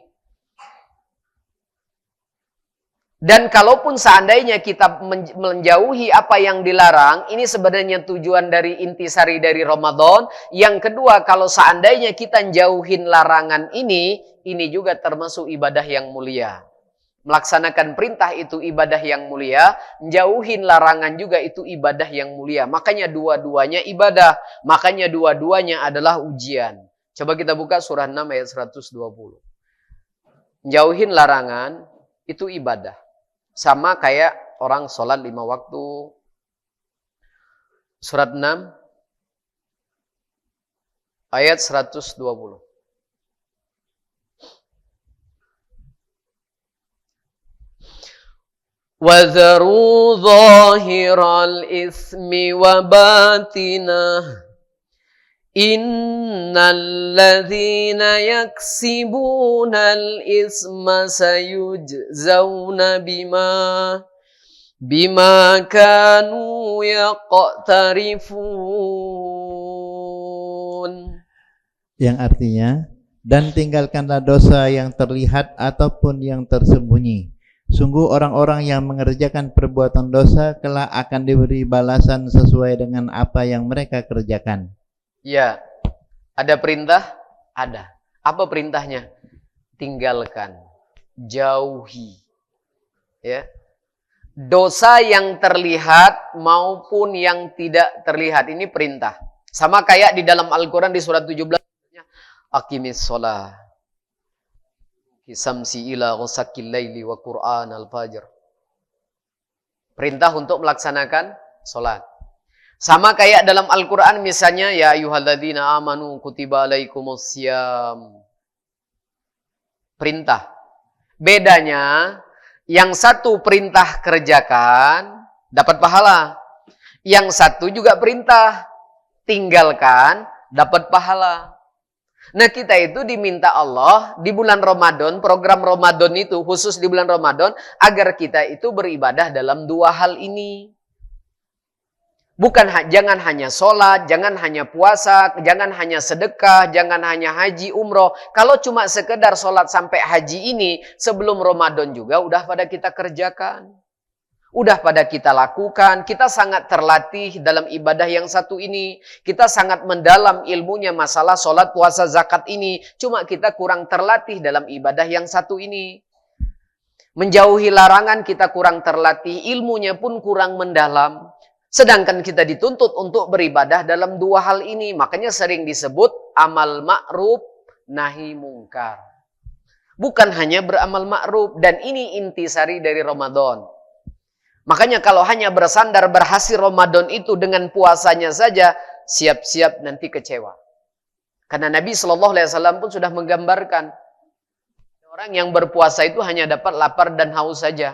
S2: Dan kalaupun seandainya kita menjauhi apa yang dilarang, ini sebenarnya tujuan dari intisari dari Ramadan. Yang kedua, kalau seandainya kita jauhin larangan ini juga termasuk ibadah yang mulia. Melaksanakan perintah itu ibadah yang mulia, jauhin larangan juga itu ibadah yang mulia. Makanya dua-duanya ibadah, makanya dua-duanya adalah ujian. Coba kita buka surah 6 ayat 120. Jauhin larangan itu ibadah. Sama kayak orang sholat 5 waktu. Surat 6 ayat 120. وَذَرُوا ظَاهِرَ الْإِثْمِ وَبَاطِنَهُ إِنَّ الَّذِينَ يَكْسِبُونَ الْإِثْمَ سَيُجْزَوْنَ بِمَا كَانُوا يَقْتَرِفُونَ.
S3: Yang artinya, dan tinggalkanlah dosa yang terlihat ataupun yang tersembunyi. Sungguh orang-orang yang mengerjakan perbuatan dosa kelak akan diberi balasan sesuai dengan apa yang mereka kerjakan.
S2: Ya, ada perintah? Ada. Apa perintahnya? Tinggalkan, jauhi. Ya. Dosa yang terlihat maupun yang tidak terlihat, ini perintah. Sama kayak di dalam Al-Quran di surat 17. Aqimis sholah. Samsi ila ghusakil laili wa Qur'an al-fajr. Perintah untuk melaksanakan sholat. Sama kayak dalam Al-Quran misalnya, ya ayyuhalladzina amanu kutiba alaikumussyam. Perintah. Bedanya, yang satu perintah kerjakan, dapat pahala. Yang satu juga perintah, tinggalkan, dapat pahala. Nah kita itu diminta Allah di bulan Ramadan, program Ramadan itu khusus di bulan Ramadan, agar kita itu beribadah dalam dua hal ini. Jangan hanya sholat, jangan hanya puasa, jangan hanya sedekah, jangan hanya haji, umroh. Kalau cuma sekedar sholat sampai haji ini, sebelum Ramadan juga udah pada kita kerjakan. Udah pada kita lakukan, kita sangat terlatih dalam ibadah yang satu ini. Kita sangat mendalam ilmunya masalah sholat, puasa, zakat ini. Cuma kita kurang terlatih dalam ibadah yang satu ini. Menjauhi larangan kita kurang terlatih, ilmunya pun kurang mendalam. Sedangkan kita dituntut untuk beribadah dalam dua hal ini. Makanya sering disebut amal ma'ruf, nahi mungkar. Bukan hanya beramal ma'ruf. Dan ini intisari dari Ramadan. Makanya kalau hanya bersandar berhasil Ramadan itu dengan puasanya saja, siap-siap nanti kecewa. Karena Nabi SAW pun sudah menggambarkan, orang yang berpuasa itu hanya dapat lapar dan haus saja.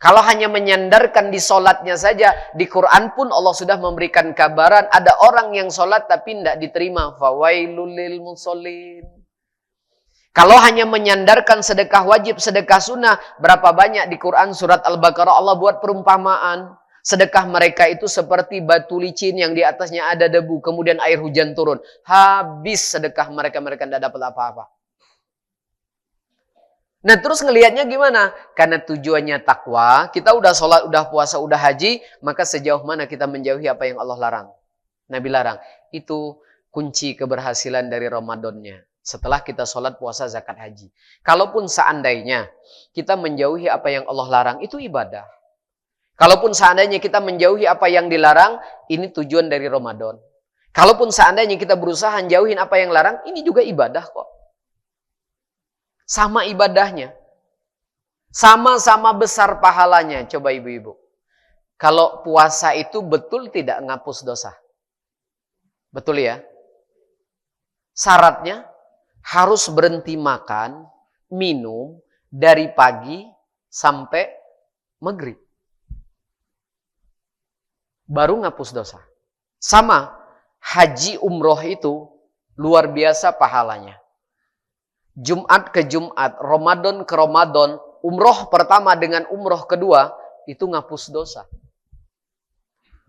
S2: Kalau hanya menyandarkan di sholatnya saja, di Quran pun Allah sudah memberikan kabaran, ada orang yang sholat tapi tidak diterima. Fawailul lil musallin. Kalau hanya menyandarkan sedekah wajib, sedekah sunnah, berapa banyak di Quran surat Al-Baqarah Allah buat perumpamaan. Sedekah mereka itu seperti batu licin yang di atasnya ada debu, kemudian air hujan turun. Habis sedekah mereka, mereka tidak dapat apa-apa. Nah terus ngelihatnya gimana? Karena tujuannya takwa, kita udah sholat, udah puasa, udah haji, maka sejauh mana kita menjauhi apa yang Allah larang. Nabi larang. Itu kunci keberhasilan dari Ramadannya. Setelah kita sholat, puasa, zakat, haji. Kalaupun seandainya kita menjauhi apa yang Allah larang, itu ibadah. Kalaupun seandainya kita menjauhi apa yang dilarang, ini tujuan dari Ramadan. Kalaupun seandainya kita berusaha menjauhin apa yang larang, ini juga ibadah kok. Sama ibadahnya. Sama-sama besar pahalanya. Coba ibu-ibu. Kalau puasa itu betul tidak ngapus dosa? Betul ya? Syaratnya harus berhenti makan, minum dari pagi sampai maghrib. Baru ngapus dosa. Sama, haji umroh itu luar biasa pahalanya. Jumat ke Jumat, Ramadan ke Ramadan, umroh pertama dengan umroh kedua, itu ngapus dosa.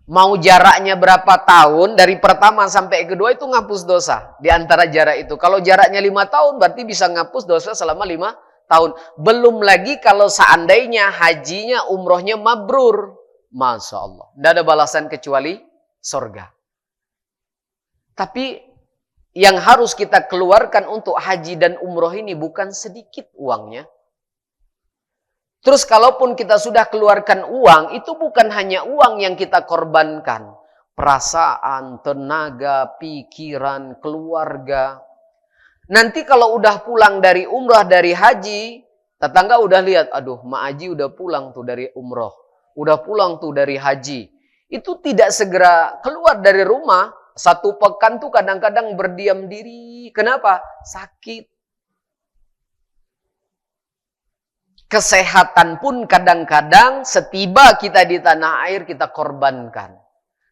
S2: Mau jaraknya berapa tahun, dari pertama sampai kedua itu ngapus dosa. Di antara jarak itu. Kalau jaraknya 5 tahun, berarti bisa ngapus dosa selama 5 tahun. Belum lagi kalau seandainya hajinya, umrohnya mabrur. Masya Allah. Tidak ada balasan kecuali surga. Tapi yang harus kita keluarkan untuk haji dan umroh ini bukan sedikit uangnya. Terus kalaupun kita sudah keluarkan uang, itu bukan hanya uang yang kita korbankan. Perasaan, tenaga, pikiran, keluarga. Nanti kalau udah pulang dari umrah, dari haji, tetangga udah lihat, aduh Mak Haji udah pulang tuh dari umroh. Udah pulang tuh dari haji. Itu tidak segera keluar dari rumah. 1 pekan tuh kadang-kadang berdiam diri. Kenapa? Sakit. Kesehatan pun kadang-kadang setiba kita di tanah air kita korbankan.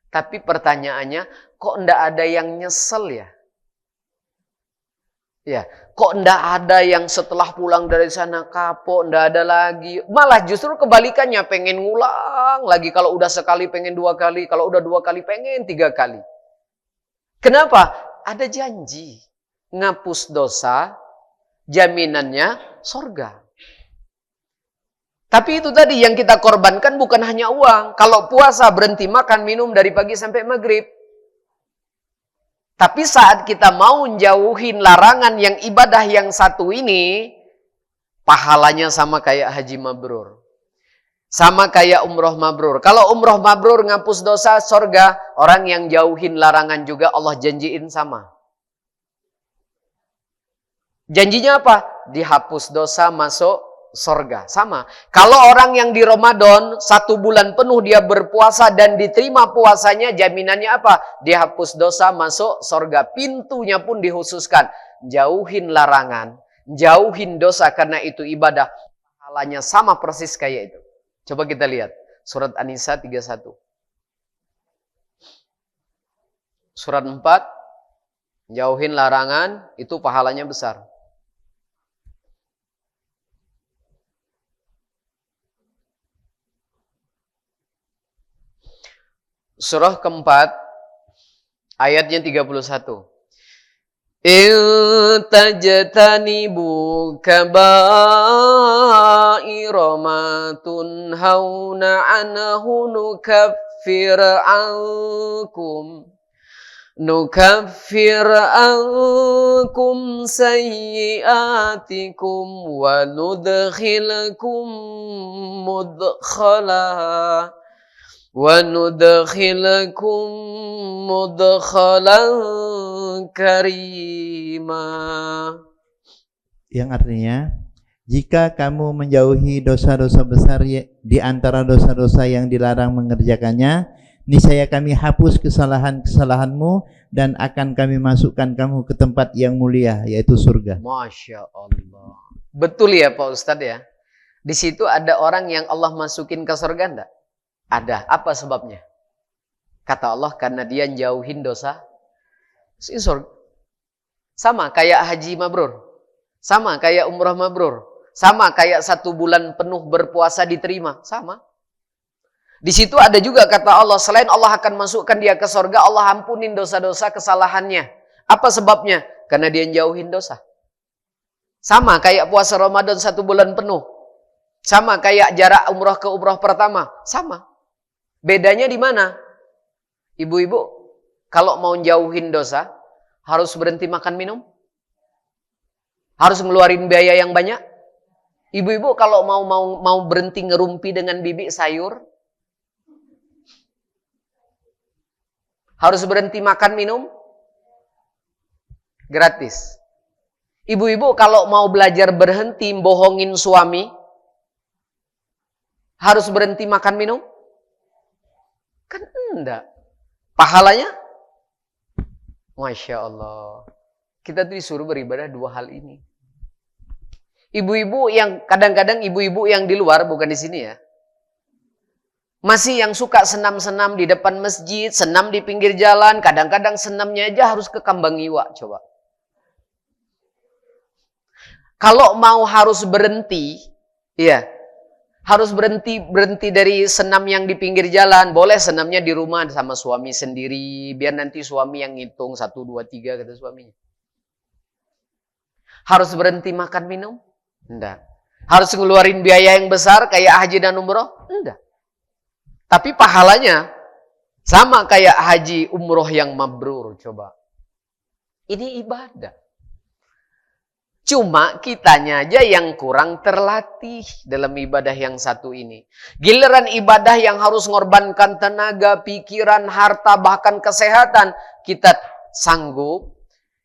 S2: Tapi pertanyaannya, kok ndak ada yang nyesel ya? Ya, kok ndak ada yang setelah pulang dari sana kapok, ndak ada lagi. Malah justru kebalikannya, pengen ngulang lagi. Kalau udah sekali pengen 2 kali, kalau udah 2 kali pengen 3 kali. Kenapa? Ada janji. Ngapus dosa, jaminannya sorga. Tapi itu tadi yang kita korbankan bukan hanya uang. Kalau puasa berhenti makan, minum dari pagi sampai maghrib. Tapi saat kita mau jauhin larangan yang ibadah yang satu ini, pahalanya sama kayak haji mabrur. Sama kayak umroh mabrur. Kalau umroh mabrur ngapus dosa, sorga. Orang yang jauhin larangan juga Allah janjiin sama. Janjinya apa? Dihapus dosa, masuk sorga. Sama. Kalau orang yang di Ramadan 1 bulan penuh dia berpuasa dan diterima puasanya, jaminannya apa? Dihapus dosa, masuk sorga. Pintunya pun dikhususkan. Jauhin larangan, jauhin dosa karena itu ibadah. Pahalanya sama persis kayak itu. Coba kita lihat. Surat An-Nisa 31. Surat 4. Jauhin larangan, itu pahalanya besar. Surah keempat, ayatnya 31. In tajtanibu kaba'ira ma tunhauna anhu nukaffir ankum sayyiatikum wa nudkhilakum mudkhalan karima.
S3: Yang artinya, jika kamu menjauhi dosa-dosa besar di antara dosa-dosa yang dilarang mengerjakannya, niscaya kami hapus kesalahan-kesalahanmu dan akan kami masukkan kamu ke tempat yang mulia, yaitu surga.
S2: Masya Allah. Betul ya Pak Ustadz ya? Di situ ada orang yang Allah masukin ke surga enggak? Ada. Apa sebabnya? Kata Allah, karena dia jauhin dosa. Surga. Sama kayak haji mabrur. Sama kayak umrah mabrur. Sama kayak 1 bulan penuh berpuasa diterima. Sama. Di situ ada juga kata Allah, selain Allah akan masukkan dia ke surga, Allah ampunin dosa-dosa kesalahannya. Apa sebabnya? Karena dia jauhin dosa. Sama kayak puasa Ramadan 1 bulan penuh. Sama kayak jarak umrah ke umrah pertama. Sama. Bedanya di mana? Ibu-ibu, kalau mau jauhin dosa, harus berhenti makan minum? Harus ngeluarin biaya yang banyak? Ibu-ibu kalau mau berhenti ngerumpi dengan bibik sayur, harus berhenti makan minum? Gratis. Ibu-ibu kalau mau belajar berhenti bohongin suami, harus berhenti makan minum? Kan enggak. Pahalanya? Masya Allah. Kita tuh disuruh beribadah 2 hal ini. Ibu-ibu yang, kadang-kadang ibu-ibu yang di luar, bukan di sini ya. Masih yang suka senam-senam di depan masjid, senam di pinggir jalan, kadang-kadang senamnya aja harus ke kambang iwa, coba. Kalau mau harus berhenti, ya, harus berhenti dari senam yang di pinggir jalan. Boleh senamnya di rumah sama suami sendiri, biar nanti suami yang ngitung 1, 2, 3 kata suaminya. Harus berhenti makan minum? Enggak. Harus ngeluarin biaya yang besar kayak haji dan umroh? Enggak. Tapi pahalanya sama kayak haji umroh yang mabrur, coba. Ini ibadah. Cuma kitanya aja yang kurang terlatih dalam ibadah yang satu ini. Giliran ibadah yang harus mengorbankan tenaga, pikiran, harta, bahkan kesehatan, kita sanggup.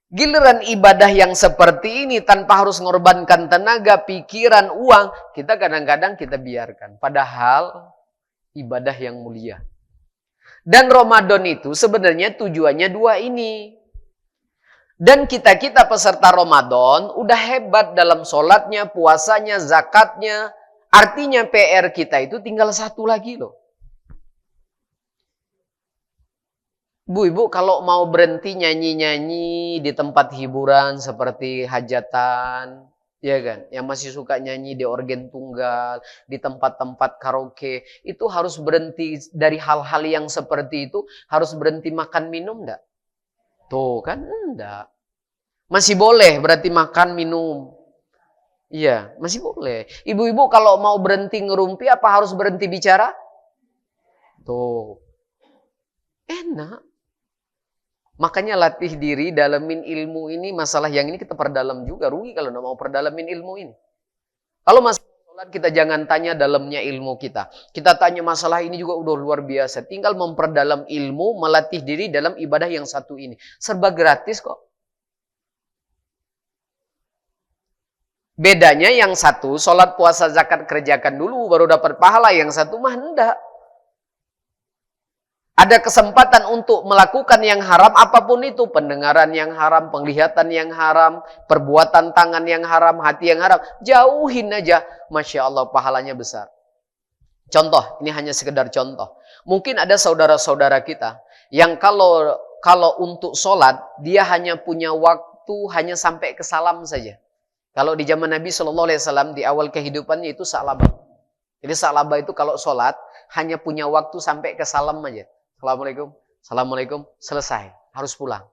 S2: Giliran ibadah yang seperti ini tanpa harus mengorbankan tenaga, pikiran, uang, kita kadang-kadang kita biarkan. Padahal ibadah yang mulia. Dan Ramadan itu sebenarnya tujuannya 2 ini. Dan kita-kita peserta Ramadan udah hebat dalam sholatnya, puasanya, zakatnya. Artinya PR kita itu tinggal 1 lagi loh. Bu-ibu kalau mau berhenti nyanyi-nyanyi di tempat hiburan seperti hajatan, ya kan? Yang masih suka nyanyi di organ tunggal, di tempat-tempat karaoke, itu harus berhenti dari hal-hal yang seperti itu, harus berhenti makan minum enggak? Tuh kan enggak. Masih boleh berarti makan minum. Iya, masih boleh. Ibu-ibu kalau mau berhenti ngerumpi apa harus berhenti bicara? Tuh. Enak. Makanya latih diri, dalamin ilmu ini, masalah yang ini kita perdalam juga. Rugi kalau nggak mau perdalamin ilmu ini. Kalau masalah sholat kita jangan tanya dalamnya ilmu kita. Kita tanya masalah ini juga udah luar biasa. Tinggal memperdalam ilmu, melatih diri dalam ibadah yang satu ini. Serba gratis kok. Bedanya yang satu, sholat, puasa, zakat kerjakan dulu, baru dapat pahala. Yang satu mah enggak. Ada kesempatan untuk melakukan yang haram, apapun itu. Pendengaran yang haram, penglihatan yang haram, perbuatan tangan yang haram, hati yang haram. Jauhin aja. Masya Allah, pahalanya besar. Contoh, ini hanya sekedar contoh. Mungkin ada saudara-saudara kita yang kalau untuk sholat, dia hanya punya waktu hanya sampai ke salam saja. Kalau di zaman Nabi SAW, di awal kehidupannya itu sa'labah. Jadi sa'labah itu kalau sholat, hanya punya waktu sampai ke salam aja. Assalamualaikum, Assalamualaikum, selesai, harus pulang.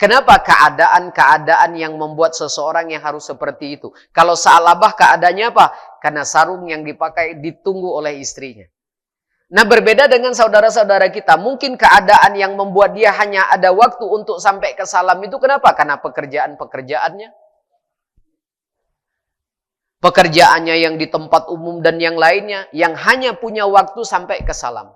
S2: Kenapa? Keadaan-keadaan yang membuat seseorang yang harus seperti itu. Kalau sa'labah keadaannya apa? Karena sarung yang dipakai ditunggu oleh istrinya. Nah berbeda dengan saudara-saudara kita, mungkin keadaan yang membuat dia hanya ada waktu untuk sampai ke salam itu kenapa? Karena pekerjaannya. Pekerjaannya yang di tempat umum dan yang lainnya, yang hanya punya waktu sampai ke salam.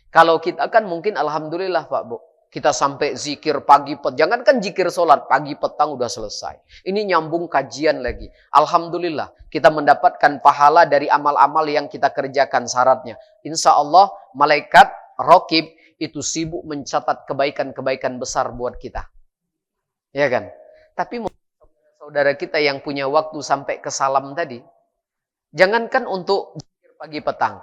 S2: Kalau kita kan mungkin alhamdulillah Pak Bu, kita sampai zikir pagi petang. Jangan kan zikir sholat, pagi petang udah selesai. Ini nyambung kajian lagi. Alhamdulillah kita mendapatkan pahala dari amal-amal yang kita kerjakan syaratnya. Insya Allah malaikat raqib itu sibuk mencatat kebaikan-kebaikan besar buat kita. Ya kan? Tapi saudara kita yang punya waktu sampai ke salam tadi, jangankan untuk zikir pagi petang,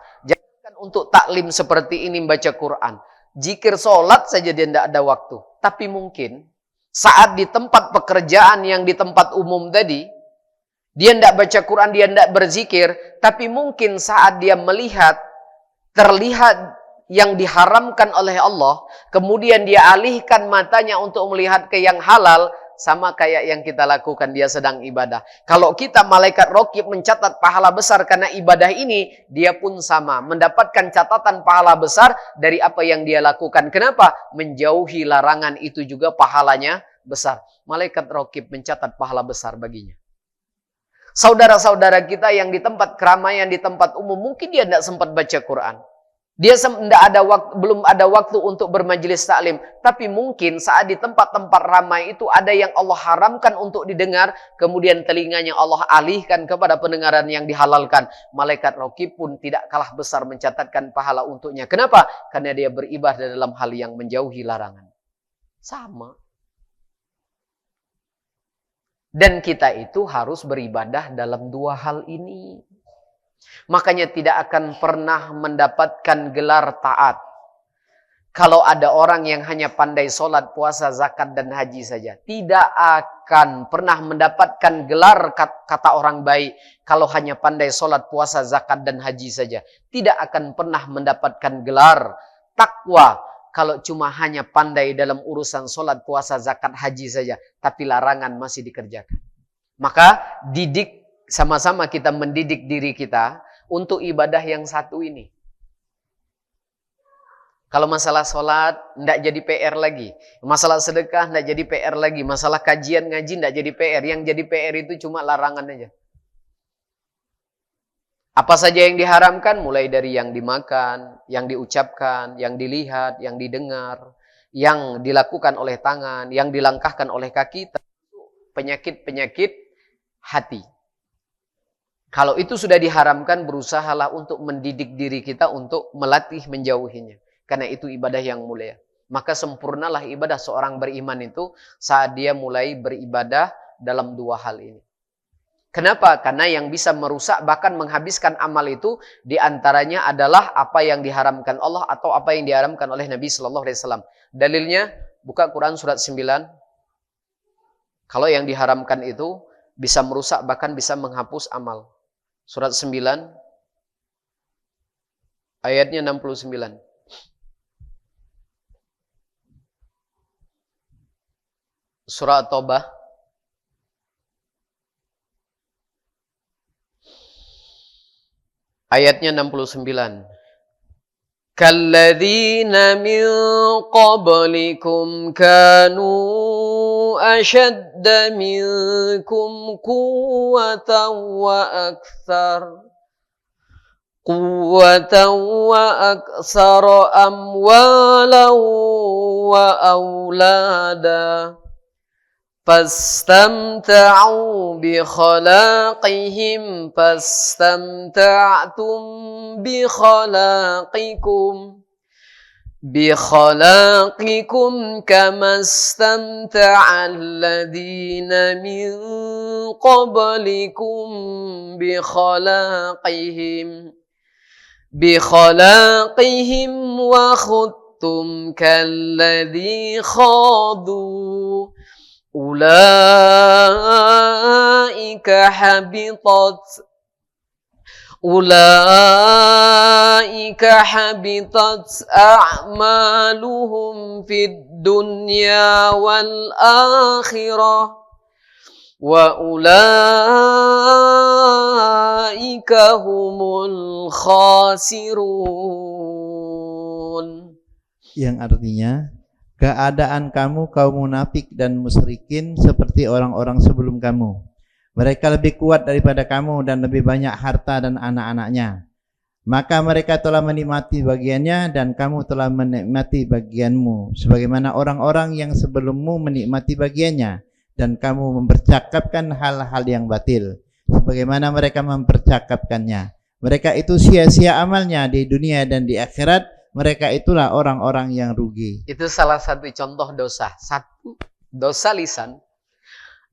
S2: untuk taklim seperti ini baca Quran, zikir sholat saja dia tidak ada waktu. Tapi mungkin saat di tempat pekerjaan yang di tempat umum tadi, Dia tidak baca Quran, dia tidak berzikir, tapi mungkin saat dia melihat, terlihat yang diharamkan oleh Allah, kemudian dia alihkan matanya untuk melihat ke yang halal, sama kayak yang kita lakukan, dia sedang ibadah. Kalau kita malaikat raqib mencatat pahala besar karena ibadah ini, dia pun sama, mendapatkan catatan pahala besar dari apa yang dia lakukan. Kenapa? Menjauhi larangan itu juga pahalanya besar. Malaikat raqib mencatat pahala besar baginya. Saudara-saudara kita yang di tempat keramaian, di tempat umum, mungkin dia tidak sempat baca Quran. Dia belum ada waktu untuk bermajelis taklim. Tapi mungkin saat di tempat-tempat ramai itu ada yang Allah haramkan untuk didengar, kemudian telinganya Allah alihkan kepada pendengaran yang dihalalkan. Malaikat raqib pun tidak kalah besar mencatatkan pahala untuknya. Kenapa? Karena dia beribadah dalam hal yang menjauhi larangan. Sama. Dan kita itu harus beribadah dalam dua hal ini. Makanya tidak akan pernah mendapatkan gelar taat kalau ada orang yang hanya pandai sholat, puasa, zakat, dan haji saja. Tidak akan pernah mendapatkan gelar kata orang baik kalau hanya pandai sholat, puasa, zakat, dan haji saja. Tidak akan pernah mendapatkan gelar takwa kalau cuma hanya pandai dalam urusan sholat, puasa, zakat, haji saja. Tapi larangan masih dikerjakan. Maka sama-sama kita mendidik diri kita untuk ibadah yang satu ini. Kalau masalah sholat, tidak jadi PR lagi. Masalah sedekah, tidak jadi PR lagi. Masalah kajian ngaji, tidak jadi PR. Yang jadi PR itu cuma larangan aja. Apa saja yang diharamkan, mulai dari yang dimakan, yang diucapkan, yang dilihat, yang didengar, yang dilakukan oleh tangan, yang dilangkahkan oleh kaki, penyakit-penyakit hati. Kalau itu sudah diharamkan, berusahalah untuk mendidik diri kita untuk melatih menjauhinya. Karena itu ibadah yang mulia. Maka sempurnalah ibadah seorang beriman itu saat dia mulai beribadah dalam dua hal ini. Kenapa? Karena yang bisa merusak bahkan menghabiskan amal itu diantaranya adalah apa yang diharamkan Allah atau apa yang diharamkan oleh Nabi Sallallahu Alaihi Wasallam. Dalilnya buka Quran surat 9. Kalau yang diharamkan itu bisa merusak bahkan bisa menghapus amal. Surat 9 ayatnya 69. Surah At-Taubah ayatnya 69. Kalladzina min qablikum kanu ashadda minkum quwwatan wa aktsara amwalan wa aulada fastamta'u bi khalaqihim fastamta'tum bi khalaqikum kama istamta'al ladzina min qablikum bi khalaqihim wa khuttum kalladzi khadu ulaika habitat a'maluhum fid dunya wal akhirah wa ulaika humul khasirun.
S3: Yang artinya keadaan kamu kaum munafik dan musyrikin seperti orang-orang sebelum kamu. Mereka lebih kuat daripada kamu dan lebih banyak harta dan anak-anaknya. Maka mereka telah menikmati bagiannya dan kamu telah menikmati bagianmu. Sebagaimana orang-orang yang sebelummu menikmati bagiannya. Dan kamu mempercakapkan hal-hal yang batil. Sebagaimana mereka mempercakapkannya. Mereka itu sia-sia amalnya di dunia dan di akhirat. Mereka itulah orang-orang yang rugi.
S2: Itu salah satu contoh dosa. Satu, dosa lisan.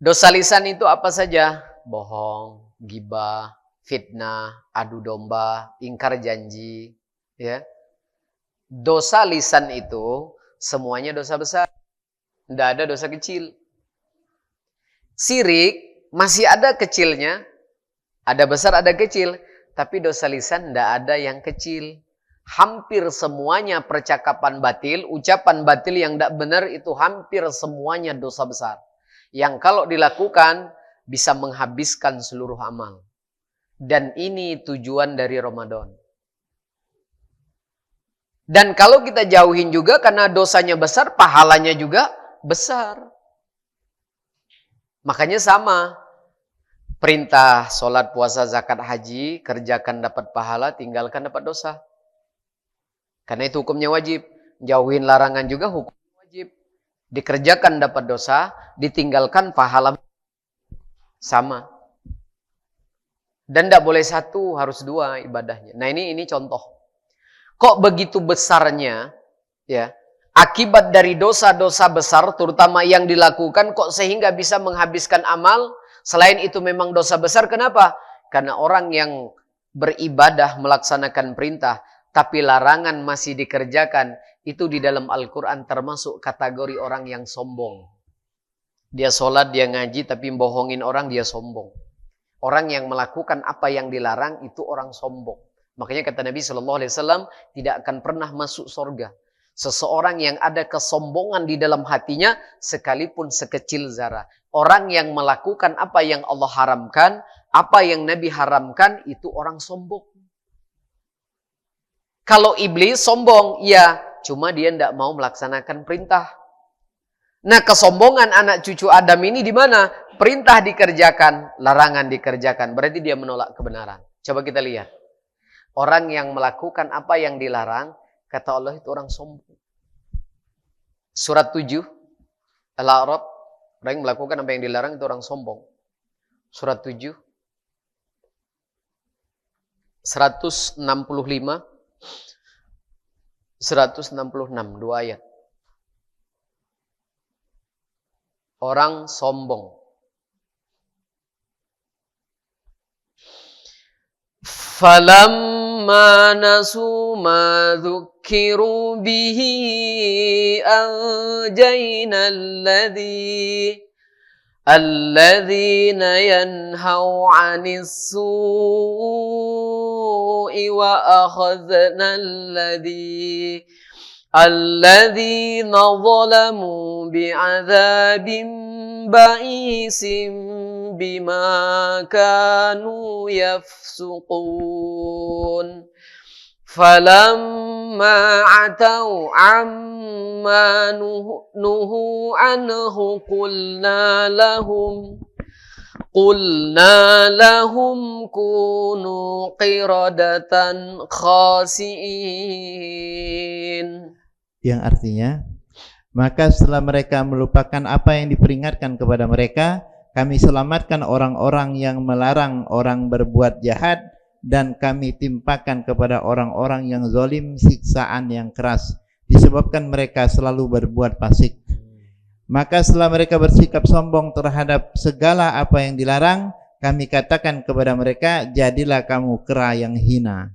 S2: Dosa lisan itu apa saja? Bohong, ghibah, fitnah, adu domba, ingkar janji. Ya. Dosa lisan itu semuanya dosa besar. Tidak ada dosa kecil. Syirik masih ada kecilnya, Ada besar, ada kecil. Tapi dosa lisan tidak ada yang kecil. Hampir semuanya percakapan batil, ucapan batil yang tidak benar itu hampir semuanya dosa besar. Yang kalau dilakukan bisa menghabiskan seluruh amal. Dan ini tujuan dari Ramadan. Dan kalau kita jauhin juga karena dosanya besar, pahalanya juga besar. Makanya sama. Perintah, sholat, puasa, zakat, haji, kerjakan dapat pahala, tinggalkan dapat dosa. Karena itu hukumnya wajib. Jauhin larangan juga hukum wajib. Dikerjakan dapat dosa, ditinggalkan pahala. Sama. Dan tidak boleh satu, harus dua ibadahnya. Nah ini contoh. Kok begitu besarnya, ya, akibat dari dosa-dosa besar, terutama yang dilakukan, kok sehingga bisa menghabiskan amal. Selain itu memang dosa besar, kenapa? Karena orang yang beribadah melaksanakan perintah, tapi larangan masih dikerjakan, itu di dalam Al-Quran termasuk kategori orang yang sombong. Dia sholat, dia ngaji, tapi bohongin orang, dia sombong. Orang yang melakukan apa yang dilarang, itu orang sombong. Makanya kata Nabi SAW, tidak akan pernah masuk surga seseorang yang ada kesombongan di dalam hatinya, sekalipun sekecil zarah. Orang yang melakukan apa yang Allah haramkan, apa yang Nabi haramkan, itu orang sombong. Kalau iblis sombong, ya, cuma dia tidak mau melaksanakan perintah. Nah, kesombongan anak cucu Adam ini di mana? Perintah dikerjakan, larangan dikerjakan. Berarti dia menolak kebenaran. Coba kita lihat. Orang yang melakukan apa yang dilarang, kata Allah itu orang sombong. Surat 7, Al-A'raf. Orang yang melakukan apa yang dilarang itu orang sombong. Surat 7, 165, 166, 2 ayat. Orang sombong. Falamma nasu ma dzukkiru bihi anjayna alladhina yanhau 'anis su'i wa akhadhna alladhina zalamu bi'adzabin ba'isim bima kanu yafsuqun falamma atau amma nuhu anhu qulna lahum kunu qiradatan khasi'in.
S3: Yang artinya, maka setelah mereka melupakan apa yang diperingatkan kepada mereka, kami selamatkan orang-orang yang melarang orang berbuat jahat, dan kami timpakan kepada orang-orang yang zalim siksaan yang keras, disebabkan mereka selalu berbuat fasik. Maka setelah mereka bersikap sombong terhadap segala apa yang dilarang, kami katakan kepada mereka, jadilah kamu kera yang hina.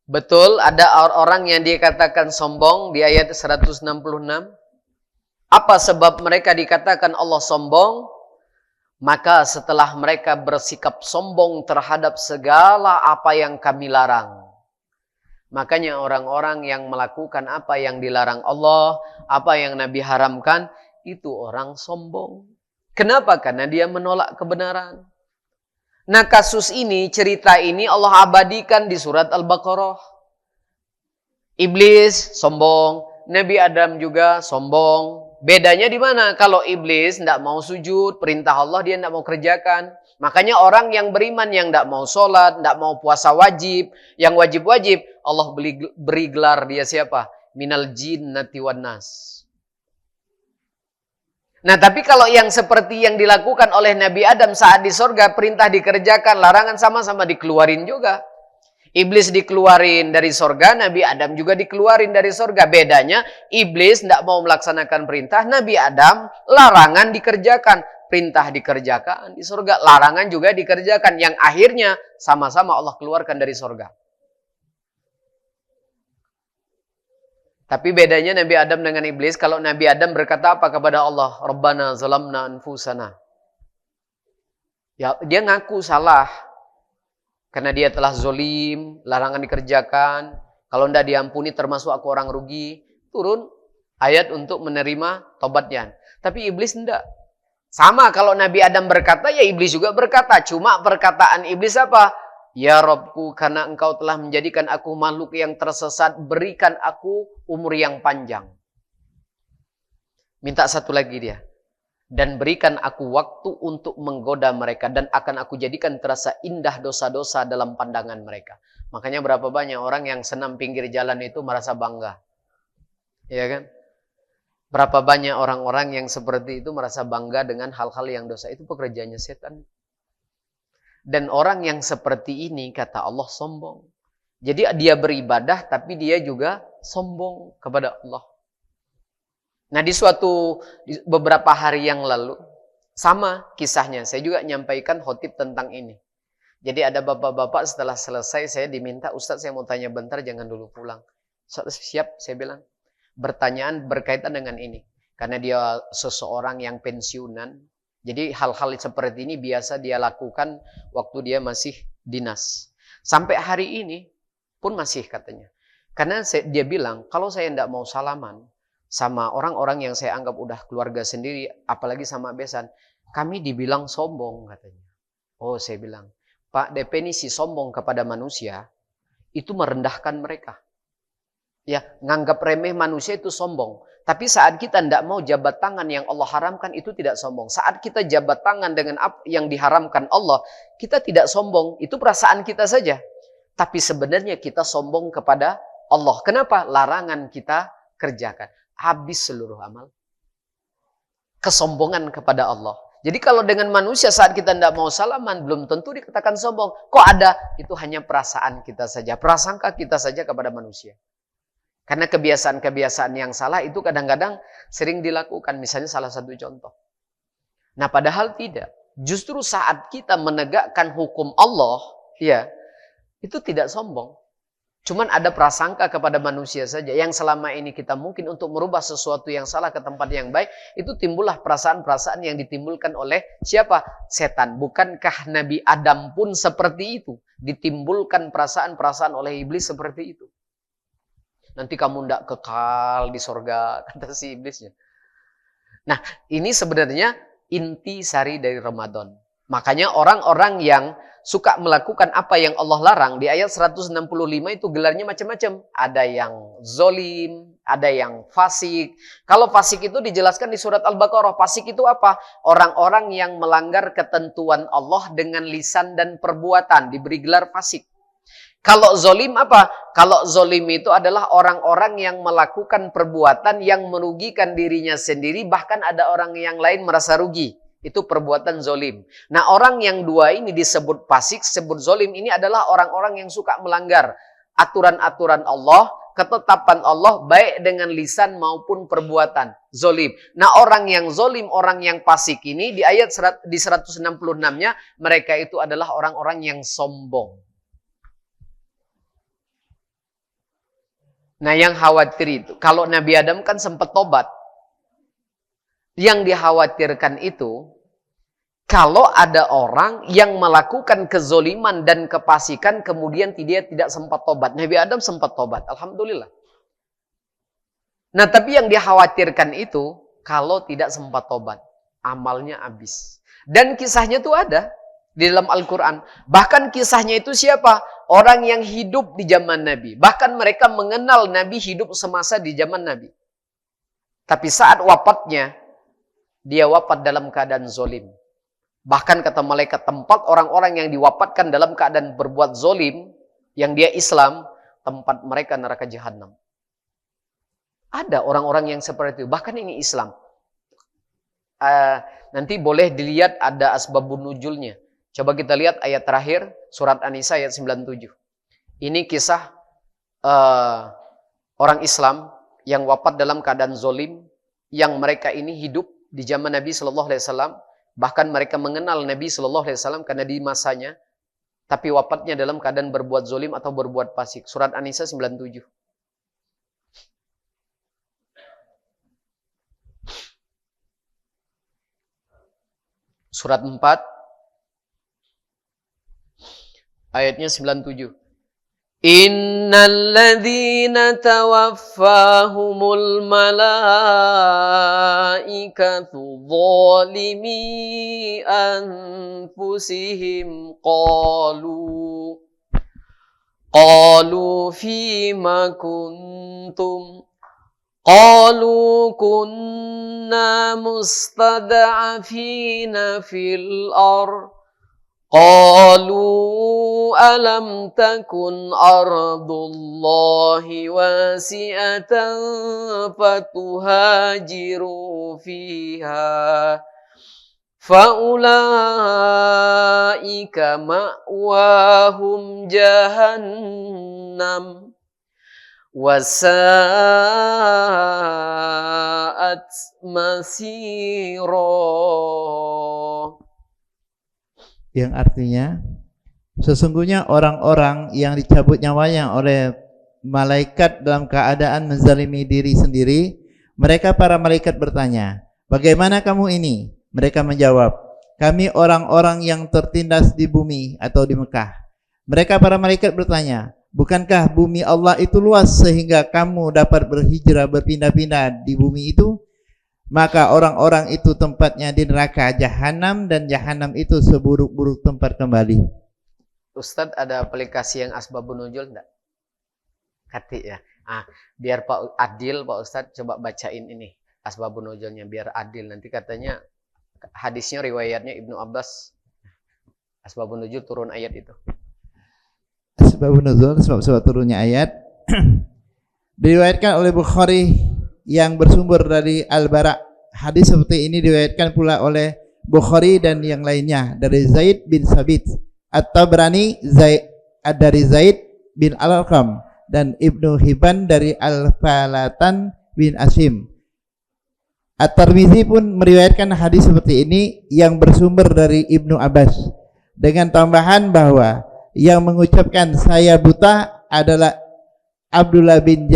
S2: Betul, ada orang yang dikatakan sombong di ayat 166. Apa sebab mereka dikatakan Allah sombong? Maka setelah mereka bersikap sombong terhadap segala apa yang kami larang. Makanya orang-orang yang melakukan apa yang dilarang Allah, apa yang Nabi haramkan, itu orang sombong. Kenapa? Karena dia menolak kebenaran. Nah, kasus ini, cerita ini Allah abadikan di surat Al-Baqarah. Iblis sombong, Nabi Adam juga sombong. Bedanya di mana? Kalau iblis tidak mau sujud, perintah Allah dia tidak mau kerjakan. Makanya orang yang beriman yang tidak mau sholat, tidak mau puasa wajib, yang wajib-wajib, Allah beri gelar dia siapa? Minal jinnati wan nas. Nah, tapi kalau yang seperti yang dilakukan oleh Nabi Adam saat di sorga, perintah dikerjakan, larangan sama-sama dikeluarin juga. Iblis dikeluarin dari sorga, Nabi Adam juga dikeluarin dari sorga. Bedanya, iblis tidak mau melaksanakan perintah, Nabi Adam larangan dikerjakan. Perintah dikerjakan di sorga, larangan juga dikerjakan. Yang akhirnya sama-sama Allah keluarkan dari sorga. Tapi bedanya Nabi Adam dengan iblis, kalau Nabi Adam berkata apa kepada Allah? Rabbana zalamna anfusana. Ya, dia ngaku salah. Karena dia telah zolim, larangan dikerjakan. Kalau tidak diampuni termasuk aku orang rugi. Turun ayat untuk menerima tobatnya. Tapi iblis tidak. Sama kalau Nabi Adam berkata, ya iblis juga berkata. Cuma perkataan iblis apa? Ya Robku, karena engkau telah menjadikan aku makhluk yang tersesat, berikan aku umur yang panjang. Minta satu lagi dia. Dan berikan aku waktu untuk menggoda mereka. Dan akan aku jadikan terasa indah dosa-dosa dalam pandangan mereka. Makanya berapa banyak orang yang senam pinggir jalan itu merasa bangga. Ya kan? Berapa banyak orang-orang yang seperti itu merasa bangga dengan hal-hal yang dosa. Itu pekerjaannya setan. Dan orang yang seperti ini kata Allah sombong. Jadi dia beribadah tapi dia juga sombong kepada Allah. Nah di beberapa hari yang lalu, sama kisahnya, saya juga nyampaikan khotib tentang ini. Jadi ada bapak-bapak setelah selesai saya diminta, Ustadz saya mau tanya bentar jangan dulu pulang. Siap, saya bilang. Pertanyaan berkaitan dengan ini. Karena dia seseorang yang pensiunan, jadi hal-hal seperti ini biasa dia lakukan waktu dia masih dinas. Sampai hari ini pun masih katanya. Karena dia bilang, kalau saya tidak mau salaman, sama orang-orang yang saya anggap udah keluarga sendiri, apalagi sama besan, kami dibilang sombong katanya. Oh saya bilang, Pak, definisi sombong kepada manusia, itu merendahkan mereka. Ya, nganggap remeh manusia itu sombong. Tapi saat kita tidak mau jabat tangan yang Allah haramkan, itu tidak sombong. Saat kita jabat tangan dengan apa yang diharamkan Allah, kita tidak sombong. Itu perasaan kita saja. Tapi sebenarnya kita sombong kepada Allah. Kenapa? Larangan kita kerjakan. Habis seluruh amal. Kesombongan kepada Allah. Jadi kalau dengan manusia saat kita tidak mau salaman, belum tentu dikatakan sombong. Kok ada? Itu hanya perasaan kita saja. Prasangka kita saja kepada manusia. Karena kebiasaan-kebiasaan yang salah itu kadang-kadang sering dilakukan. Misalnya salah satu contoh. Nah padahal tidak. Justru saat kita menegakkan hukum Allah, ya, itu tidak sombong. Cuman ada prasangka kepada manusia saja. Yang selama ini kita mungkin untuk merubah sesuatu yang salah ke tempat yang baik. Itu timbullah perasaan-perasaan yang ditimbulkan oleh siapa? Setan. Bukankah Nabi Adam pun seperti itu? Ditimbulkan perasaan-perasaan oleh iblis seperti itu. Nanti kamu tidak kekal di sorga. Kata si iblisnya. Nah ini sebenarnya inti sari dari Ramadan. Makanya orang-orang yang suka melakukan apa yang Allah larang, di ayat 165 itu gelarnya macam-macam. Ada yang zolim, ada yang fasik. Kalau fasik itu dijelaskan di surat Al-Baqarah. Fasik itu apa? Orang-orang yang melanggar ketentuan Allah dengan lisan dan perbuatan. Diberi gelar fasik. Kalau zolim apa? Kalau zolim itu adalah orang-orang yang melakukan perbuatan yang merugikan dirinya sendiri. Bahkan ada orang yang lain merasa rugi. Itu perbuatan zolim. Nah orang yang dua ini disebut fasik, disebut zolim. Ini adalah orang-orang yang suka melanggar aturan-aturan Allah, ketetapan Allah, baik dengan lisan maupun perbuatan. Zolim. Nah orang yang zolim, orang yang fasik ini di ayat di 166-nya, mereka itu adalah orang-orang yang sombong. Nah yang khawatir itu, kalau Nabi Adam kan sempat tobat. Yang dikhawatirkan itu, kalau ada orang yang melakukan kezoliman dan kefasikan, kemudian dia tidak sempat tobat. Nabi Adam sempat tobat, alhamdulillah. Nah tapi yang dikhawatirkan itu, kalau tidak sempat tobat, amalnya habis. Dan kisahnya itu ada di dalam Al-Quran. Bahkan kisahnya itu siapa? Orang yang hidup di zaman Nabi. Bahkan mereka mengenal Nabi hidup semasa di zaman Nabi. Tapi saat wafatnya, dia wafat dalam keadaan zolim. Bahkan kata malaikat, tempat orang-orang yang diwafatkan dalam keadaan berbuat zolim, yang dia Islam, tempat mereka neraka jahanam. Ada orang-orang yang seperti itu. Bahkan ini Islam. Nanti boleh dilihat ada asbabun nuzulnya. Coba kita lihat ayat terakhir, surat An-Nisa ayat 97. Ini kisah orang Islam yang wafat dalam keadaan zolim, yang mereka ini hidup di zaman Nabi SAW. Bahkan mereka mengenal Nabi SAW karena di masanya. Tapi wafatnya dalam keadaan berbuat zolim atau berbuat fasik. Surat An-Nisa 97. Surat 4. Ayatnya 97. Innalladzina tawaffahumul malaikatu zalimi anfusihim qalu fima kuntum qalu kunna mustad'afina fil ardh qalu alam takun ardullahi wasi'atan fatuhajiru fiha faulaika ma'wahum jahannam wasa'at masira.
S3: Yang artinya sesungguhnya orang-orang yang dicabut nyawanya oleh malaikat dalam keadaan menzalimi diri sendiri, mereka para malaikat bertanya, bagaimana kamu ini? Mereka menjawab, kami orang-orang yang tertindas di bumi atau di Mekah. Mereka para malaikat bertanya, bukankah bumi Allah itu luas sehingga kamu dapat berhijrah berpindah-pindah di bumi itu? Maka orang-orang itu tempatnya di neraka jahanam, dan jahanam itu seburuk-buruk tempat kembali.
S2: Ustadz, ada aplikasi yang asbabun nuzul enggak? Kati ya. Biar Pak Adil, Pak Ustadz coba bacain ini asbabun nuzulnya biar adil. Nanti katanya hadisnya riwayatnya Ibnu Abbas. Asbabun nuzul turun ayat itu.
S3: Asbabun nuzul, sebab turunnya ayat diriwayatkan oleh Bukhari yang bersumber dari Al-Bara. Hadis seperti ini diriwayatkan pula oleh Bukhari dan yang lainnya dari Zaid bin Sabit, At-Tabrani dari Zaid bin Al-Arqam, dan Ibnu Hibban dari Al-Falatan bin Asim. At-Tirmizi pun meriwayatkan hadis seperti ini yang bersumber dari Ibnu Abbas dengan tambahan bahwa yang mengucapkan saya buta adalah Abdullah bin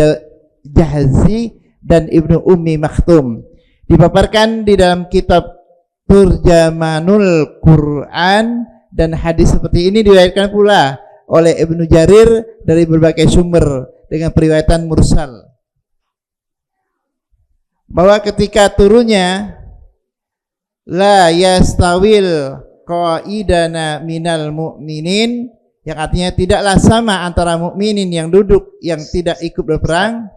S3: Jahzi dan Ibnu Ummi Maktum. Dipaparkan di dalam kitab Turjamanul Quran, dan hadis seperti ini diriwayatkan pula oleh Ibnu Jarir dari berbagai sumber dengan periwayatan mursal, bahwa ketika turunnya la yastawil qaidana minal mu'minin, yang artinya tidaklah sama antara mukminin yang duduk yang tidak ikut berperang.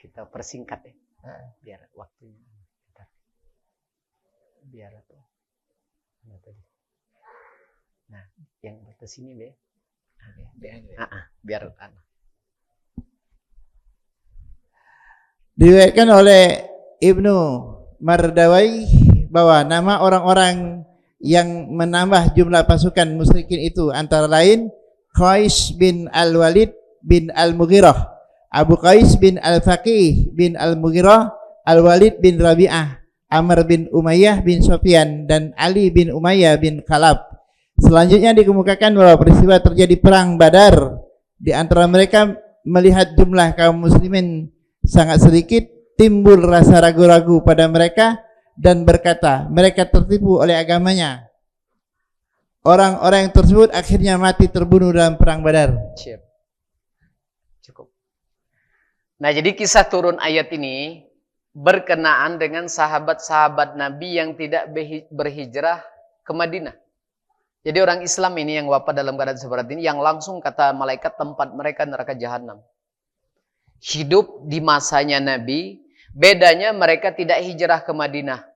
S2: Kita persingkat ya, biar waktunya. Biar apa? Nah, yang ke sini be. Biar
S3: Diriwayatkan oleh Ibnu Mardawai bahwa nama orang-orang yang menambah jumlah pasukan musyrikin itu antara lain Qais bin Al-Walid bin Al-Mughirah, Abu Qais bin Al-Faqih bin Al-Mughirah, Al-Walid bin Rabi'ah, Amr bin Umayyah bin Sufyan, dan Ali bin Umayyah bin Khalaf. Selanjutnya dikemukakan bahwa peristiwa terjadi perang Badar. Di antara mereka melihat jumlah kaum muslimin sangat sedikit, timbul rasa ragu-ragu pada mereka dan berkata mereka tertipu oleh agamanya. Orang-orang yang tersebut akhirnya mati terbunuh dalam perang Badar.
S2: Cukup. Nah, jadi kisah turun ayat ini berkenaan dengan sahabat-sahabat Nabi yang tidak berhijrah ke Madinah. Jadi orang Islam ini yang wafat dalam keadaan seperti ini, yang langsung kata malaikat tempat mereka neraka jahanam. Hidup di masanya Nabi, bedanya mereka tidak hijrah ke Madinah.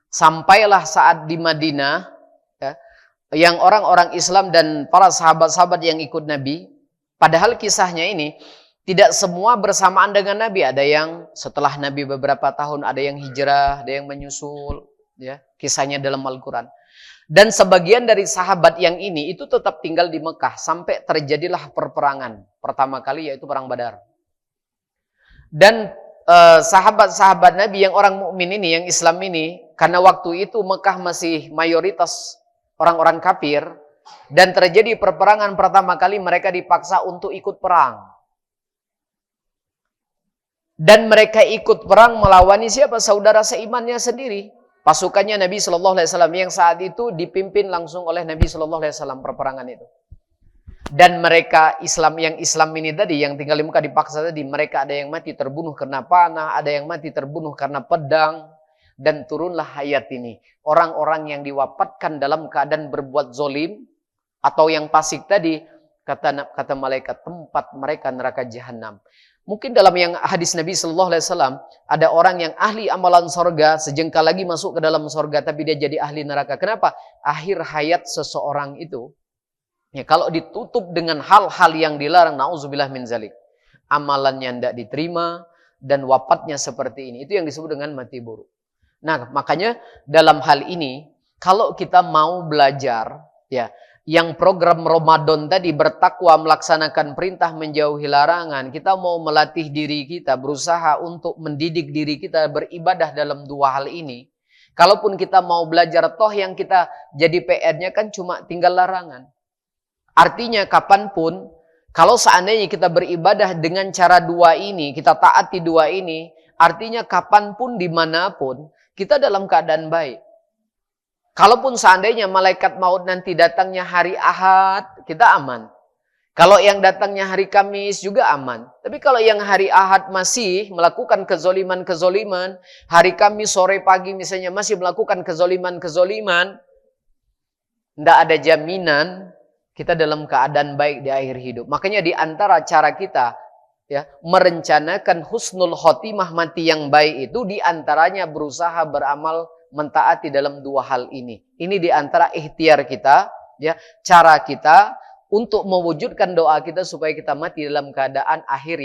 S2: Sampailah saat di Madinah, ya, yang orang-orang Islam dan para sahabat-sahabat yang ikut Nabi, padahal kisahnya ini tidak semua bersamaan dengan Nabi. Ada yang setelah Nabi beberapa tahun, ada yang hijrah, ada yang menyusul, ya, kisahnya dalam Al-Quran. Dan sebagian dari sahabat yang ini itu tetap tinggal di Mekah sampai terjadilah perperangan pertama kali, yaitu perang Badar. Dan sahabat-sahabat Nabi yang orang mukmin ini, yang Islam ini, karena waktu itu Mekah masih mayoritas orang-orang kafir, dan terjadi perperangan pertama kali, mereka dipaksa untuk ikut perang. Dan mereka ikut perang melawani siapa? Saudara seimannya sendiri. Pasukannya Nabi Shallallahu Alaihi Wasallam yang saat itu dipimpin langsung oleh Nabi Shallallahu Alaihi Wasallam perperangan itu. Dan mereka yang Islam ini tadi, yang tinggal di Mekah dipaksa tadi, mereka ada yang mati terbunuh karena panah, ada yang mati terbunuh karena pedang, dan turunlah ayat ini. Orang-orang yang diwafatkan dalam keadaan berbuat zolim, atau yang fasik tadi, kata malaikat, tempat mereka neraka jahanam. Mungkin dalam yang hadis Nabi Sallallahu Alaihi Wasallam, ada orang yang ahli amalan sorga, sejengkal lagi masuk ke dalam sorga, tapi dia jadi ahli neraka. Kenapa? Akhir hayat seseorang itu, ya, kalau ditutup dengan hal-hal yang dilarang, na'udzubillah min zalik, amalannya tidak diterima, dan wafatnya seperti ini. Itu yang disebut dengan mati buruk. Nah, makanya dalam hal ini, kalau kita mau belajar, ya, yang program Ramadan tadi bertakwa, melaksanakan perintah, menjauhi larangan, kita mau melatih diri kita, berusaha untuk mendidik diri kita beribadah dalam dua hal ini. Kalaupun kita mau belajar, toh yang kita jadi PR-nya kan cuma tinggal larangan. Artinya kapanpun, kalau seandainya kita beribadah dengan cara dua ini, kita taati dua ini, artinya kapanpun, dimanapun, kita dalam keadaan baik. Kalaupun seandainya malaikat maut nanti datangnya hari Ahad, kita aman. Kalau yang datangnya hari Kamis juga aman. Tapi kalau yang hari Ahad masih melakukan kezoliman-kezoliman, hari Kamis sore pagi misalnya masih melakukan kezoliman-kezoliman, tidak ada jaminan kita dalam keadaan baik di akhir hidup. Makanya di antara cara kita, ya, merencanakan husnul khotimah, mati yang baik itu, di antaranya berusaha beramal mentaati dalam dua hal ini. Ini di antara ikhtiar kita, ya, cara kita untuk mewujudkan doa kita supaya kita mati dalam keadaan akhir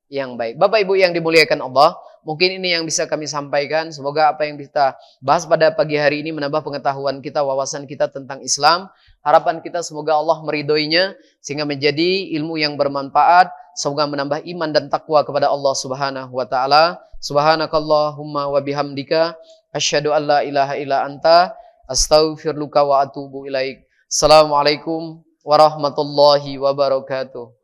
S2: yang baik. Bapak Ibu yang dimuliakan Allah, mungkin ini yang bisa kami sampaikan. Semoga apa yang kita bahas pada pagi hari ini menambah pengetahuan kita, wawasan kita tentang Islam. Harapan kita semoga Allah meridhoinya sehingga menjadi ilmu yang bermanfaat. Semoga menambah iman dan takwa kepada Allah Subhanahu wa taala. Subhanakallahumma wa bihamdika asyhadu an la ilaha illa anta astaghfiruka wa atubu ilaik. Assalamualaikum warahmatullahi wabarakatuh.